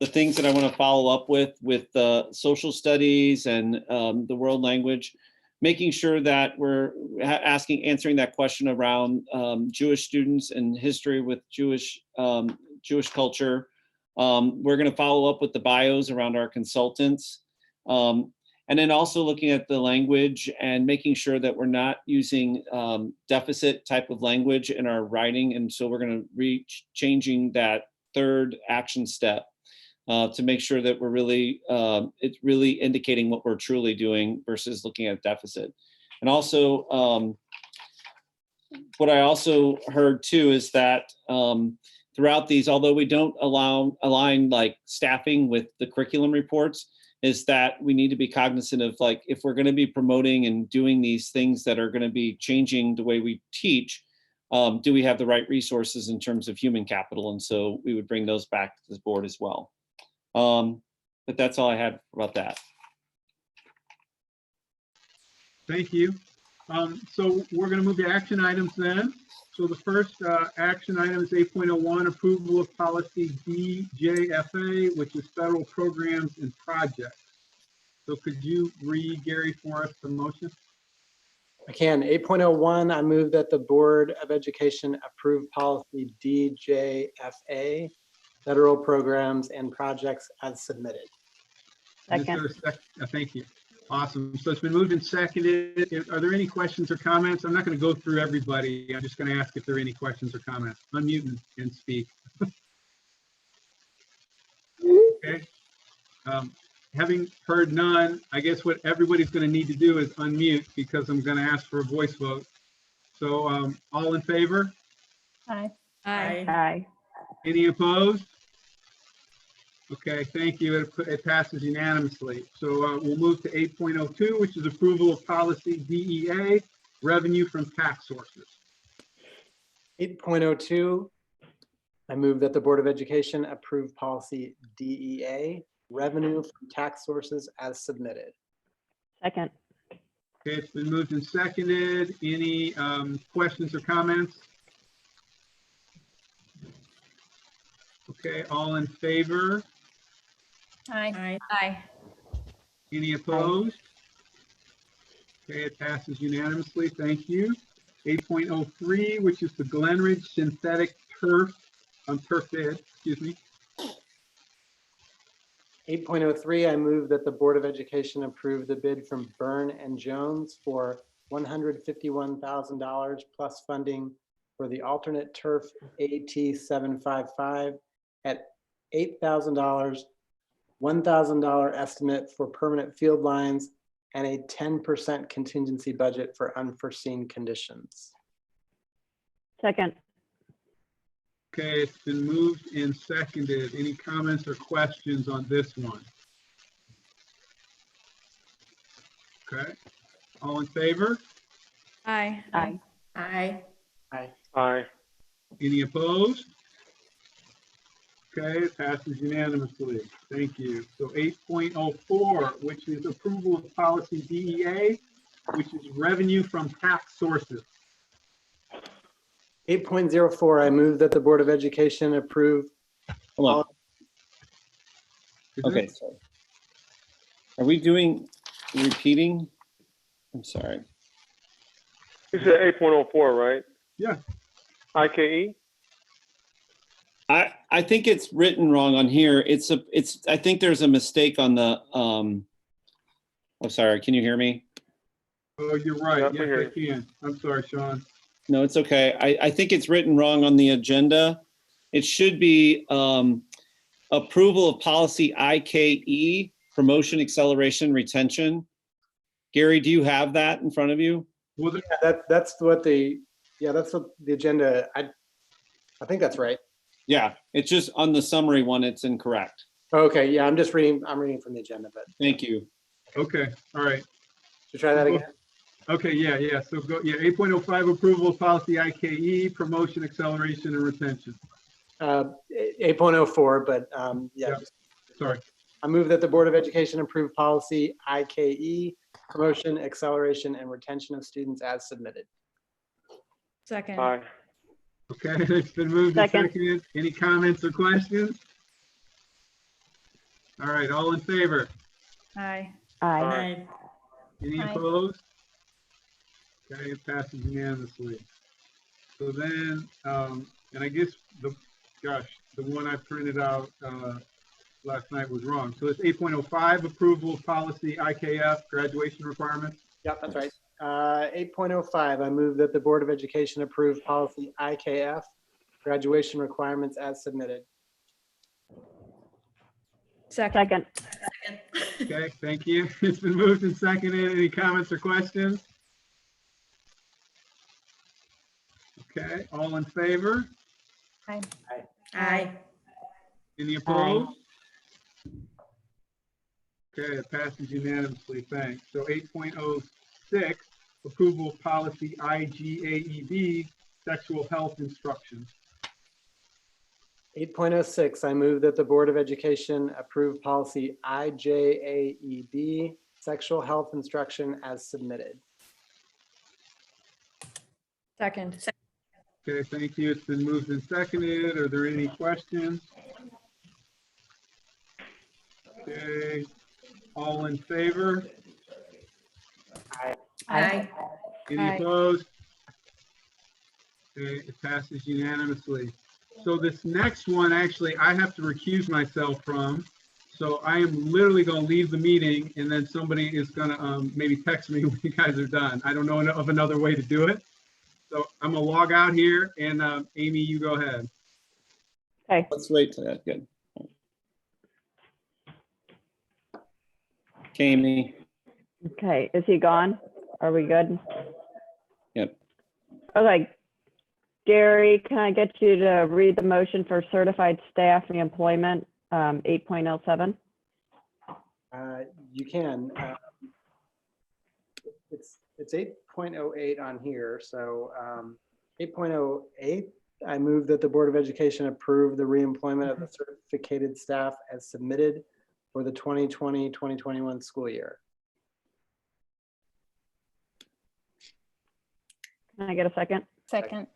things that I want to follow up with social studies and the world language, making sure that we're answering that question around Jewish students and history with Jewish culture. We're going to follow up with the bios around our consultants. And then also looking at the language and making sure that we're not using deficit type of language in our writing. And so we're going to changing that third action step to make sure that we're really, it's really indicating what we're truly doing versus looking at deficit. And also, what I also heard too is that throughout these, although we don't align like staffing with the curriculum reports, is that we need to be cognizant of, like, if we're going to be promoting and doing these things that are going to be changing the way we teach, do we have the right resources in terms of human capital? And so we would bring those back to the board as well. But that's all I had about that.
Thank you. So we're going to move to action items then. So the first action item is 8.01, approval of policy DJFA, which is federal programs and projects. So could you read, Gary, for us the motion?
I can. 8.01, I move that the Board of Education approve policy DJFA, federal programs and projects as submitted.
Is there a thank you. Awesome. So it's been moved and seconded. Are there any questions or comments? I'm not going to go through everybody. I'm just going to ask if there are any questions or comments. Unmute and speak. Okay. Having heard none, I guess what everybody's going to need to do is unmute because I'm going to ask for a voice vote. So all in favor?
Aye.
Aye.
Aye.
Any opposed? Okay, thank you. It passes unanimously. So we'll move to 8.02, which is approval of policy DEA, revenue from tax sources.
8.02, I move that the Board of Education approve policy DEA, revenue from tax sources as submitted.
Second.
Okay, it's been moved and seconded. Any questions or comments? Okay, all in favor?
Aye.
Aye.
Any opposed? Okay, it passes unanimously. Thank you. 8.03, which is the Glenridge synthetic turf, turf bid, excuse me.
8.03, I move that the Board of Education approve the bid from Byrne and Jones for $151,000 plus funding for the alternate turf AT755 at $8,000, $1,000 estimate for permanent field lines, and a 10% contingency budget for unforeseen conditions.
Second.
Okay, it's been moved and seconded. Any comments or questions on this one? Okay, all in favor?
Aye.
Aye.
Aye.
Aye.
Aye.
Any opposed? Okay, it passes unanimously. Thank you. So 8.04, which is approval of policy DEA, which is revenue from tax sources.
8.04, I move that the Board of Education approve.
Hold on.
Is
Okay,
it-
sorry. Are we doing repeating? I'm sorry.
You said 8.04, right?
Yeah.
IKE?
I think it's written wrong on here. I think there's a mistake on the, I'm sorry, can you hear me?
Oh, you're right.
Yeah, I
Yes,
hear
I can. I'm sorry, Sean.
No, it's okay. I think it's written wrong on the agenda. It should be approval of policy IKE, promotion, acceleration, retention. Gary, do you have that in front of you?
Well,
That's what the agenda, I think that's right.
Yeah, it's just on the summary one, it's incorrect.
Okay, yeah, I'm reading from the agenda, but
Thank you.
okay, all right.
to try that again.
Okay, yeah. So go, 8.05 approval of policy IKE, promotion, acceleration, and retention.
8.04, but yeah.
Yeah. Sorry.
I move that the Board of Education approve policy IKE, promotion, acceleration, and retention of students as submitted.
Second.
Aye.
Okay, it's been moved and
Second.
seconded. Any comments or questions? All right, all in favor?
Aye.
Aye.
Aye.
Any
Aye.
opposed? Okay, it passes unanimously. So then, and I guess the one I printed out last night was wrong. So it's 8.05 approval of policy IKF, graduation requirements.
Yep, that's right. 8.05, I move that the Board of Education approve policy IKF, graduation requirements as submitted.
Second.
Second.
Okay, thank you. It's been moved and seconded. Any comments or questions? Okay, all in favor?
Aye.
Aye.
Any opposed? Okay, it passes unanimously, thanks. So 8.06, approval of policy IGAEB, sexual health instruction.
8.06, I move that the Board of Education approve policy IJAEB, sexual health instruction as submitted.
Second.
Okay, thank you. It's been moved and seconded. Are there any questions? Okay, All in favor?
Aye.
Any
Aye.
opposed? Okay, it passes unanimously. So this next one, actually, I have to recuse myself from. So I am literally going to leave the meeting and then somebody is going to maybe text me when you guys are done. I don't know of another way to do it. So I'm going to log out here and Amy, you go ahead.
Okay.
Let's wait till that. Good. Amy.
Okay, is he gone? Are we good?
Yep.
Okay. Gary, can I get you to read the motion for certified staff reemployment, 8.07?
You can. It's 8.08 on here. So 8.08, I move that the Board of Education approve the reemployment of the certificated staff as submitted for the 2020-2021 school year.
Can I get a second?
Second.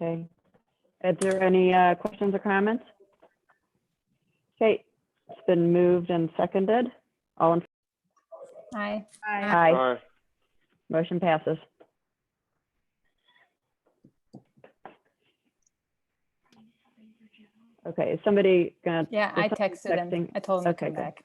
Okay. Is there any questions or comments? Okay, it's been moved and seconded. All in,
Aye.
aye.
Aye.
Motion passes. Okay, is somebody gonna?
Yeah, I
is somebody
texted him.
texting?
I told him to
Okay,
come
good.
back.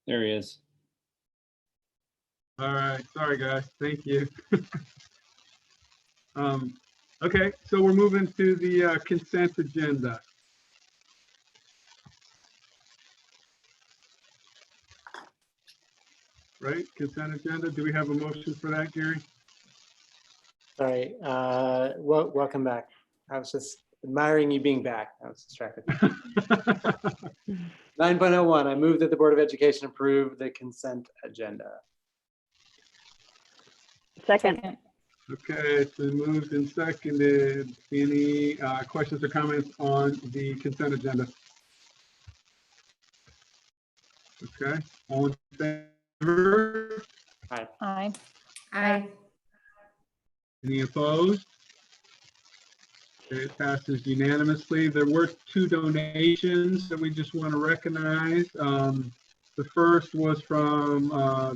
There he is.
All right, sorry guys, thank you. Okay, so we're moving to the consent agenda. Right, consent agenda. Do we have a motion for that, Gary?
Sorry. Welcome back. I was just admiring you being back. I was distracted. 9.01, I move that the Board of Education approve the consent agenda.
Second.
Okay, it's been moved and seconded. Any questions or comments on the consent agenda? Okay, all in favor?
Aye.
Aye.
Any opposed? Okay, it passes unanimously. There were two donations that we just want to recognize. The first was from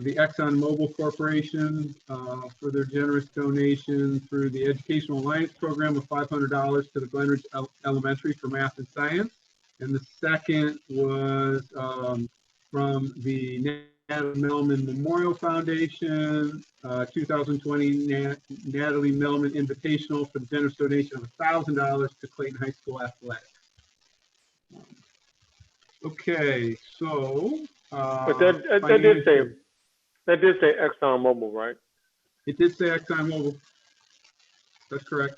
the ExxonMobil Corporation for their generous donation through the Educational Alliance Program of $500 to the Glenridge Elementary for math and science. And the second was from the Natalie Mellman Memorial Foundation, 2020 Natalie Mellman Invitational for the generous donation of $1,000 to Clayton High School Athletics. Okay, so.
But that did say ExxonMobil, right?
It did say ExxonMobil. That's correct.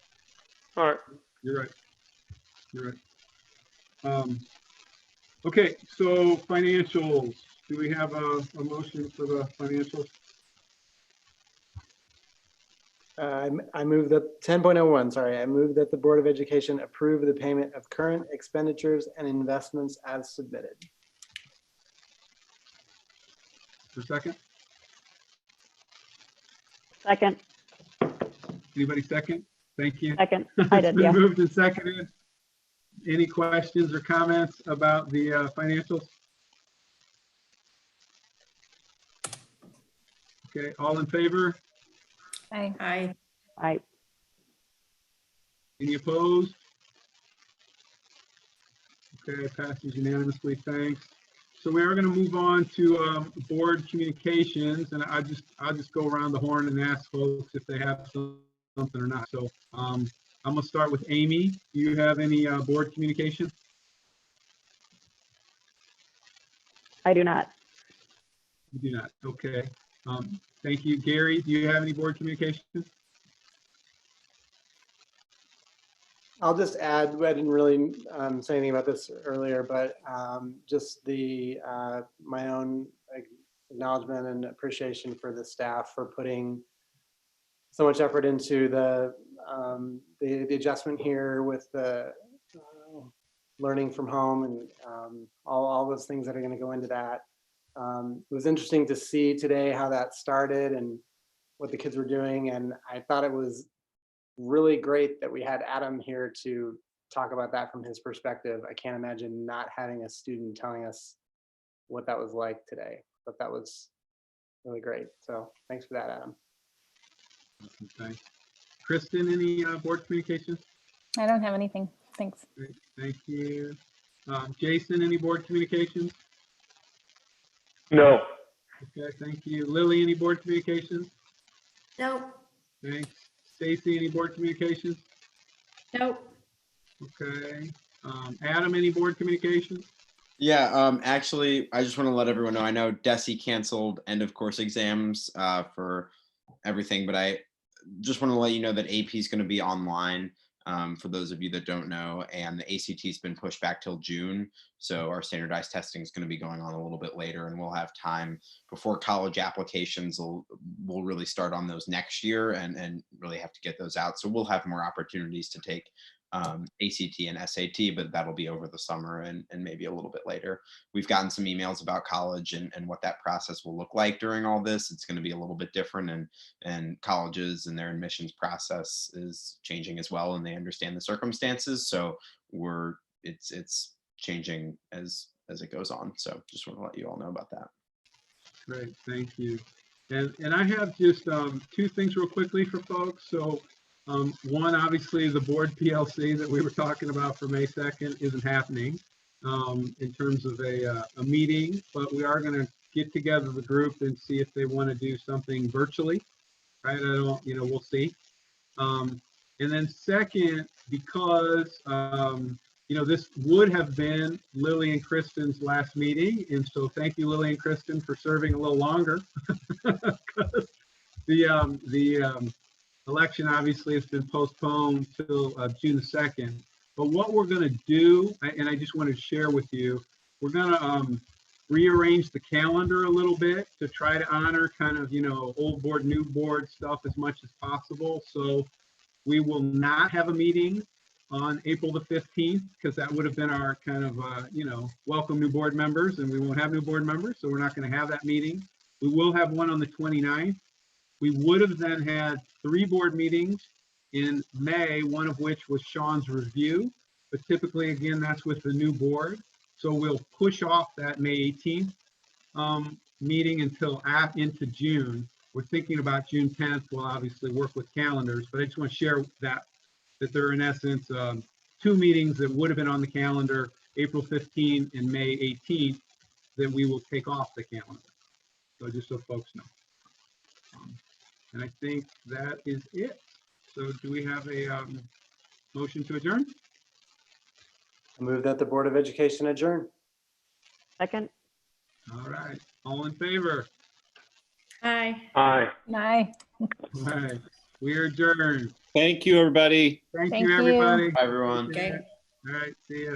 All right.
You're right. You're right. Okay, so financials. Do we have a motion for the financials?
I move that 10.01, sorry, I move that the Board of Education approve the payment of current expenditures and investments as submitted.
For a second?
Second.
Anybody second? Thank you.
Second. I did,
It's been
yeah.
moved and seconded. Any questions or comments about the financials? Okay, all in favor?
Aye.
Aye.
Aye.
Any opposed? Okay, passes unanimously, thanks. So we are going to move on to board communications, and I'll just go around the horn and ask folks if they have something or not. So I'm going to start with Amy. Do you have any board communication?
I do not.
You do not. Okay. Thank you. Gary, do you have any board communication?
I'll just add, I didn't really say anything about this earlier, but just the my own acknowledgement and appreciation for the staff for putting so much effort into the adjustment here with the learning from home and all those things that are going to go into that. It was interesting to see today how that started and what the kids were doing. And I thought it was really great that we had Adam here to talk about that from his perspective. I can't imagine not having a student telling us what that was like today, but that was really great. So thanks for that, Adam.
Okay. Kristen, any board communications?
I don't have anything. Thanks.
Great, thank you. Jason, any board communications?
No.
Okay, thank you. Lily, any board communications?
No.
Thanks. Stacy, any board communications?
Nope.
Okay. Adam, any board communications?
Yeah, actually, I just want to let everyone know, I know DESE canceled end of course exams for everything, but I just want to let you know that AP is going to be online for those of you that don't know, and the ACT has been pushed back till June. So our standardized testing is going to be going on a little bit later, and we'll have time before college applications will really start on those next year and really have to get those out. So we'll have more opportunities to take ACT and SAT, but that'll be over the summer and maybe a little bit later. We've gotten some emails about college and what that process will look like during all this. It's going to be a little bit different, and colleges and their admissions process is changing as well, and they understand the circumstances. So it's changing as it goes on. So just want to let you all know about that.
Great, thank you. And I have just two things real quickly for folks. So one, obviously, the board PLC that we were talking about for May 2nd isn't happening in terms of a meeting, but we are going to get together the group and see if they want to do something virtually, right? I don't, we'll see. And then second, because, this would have been Lily and Kristen's last meeting. And so thank you, Lily and Kristen, for serving a little longer. The election obviously has been postponed till June 2nd. But what we're going to do, and I just wanted to share with you, we're going to rearrange the calendar a little bit to try to honor kind of, old board, new board stuff as much as possible. So we will not have a meeting on April the 15th, because that would have been our kind of, welcome new board members, and we won't have new board members. So we're not going to have that meeting. We will have one on the 29th. We would have then had 3 board meetings in May, one of which was Sean's review, but typically, again, that's with the new board. So we'll push off that May 18th meeting until into June. We're thinking about June 10th. We'll obviously work with calendars, but I just want to share that there are in essence 2 meetings that would have been on the calendar, April 15 and May 18th, that we will take off the calendar. So just so folks know. And I think that is it. So do we have a motion to adjourn?
I move that the Board of Education adjourn.
Second.
All right. All in favor?
Aye.
Aye.
Aye.
All right. We are adjourned.
Thank you, everybody.
Thank
Thank
you,
you.
everybody.
Bye, everyone.
Okay.
All right. See ya.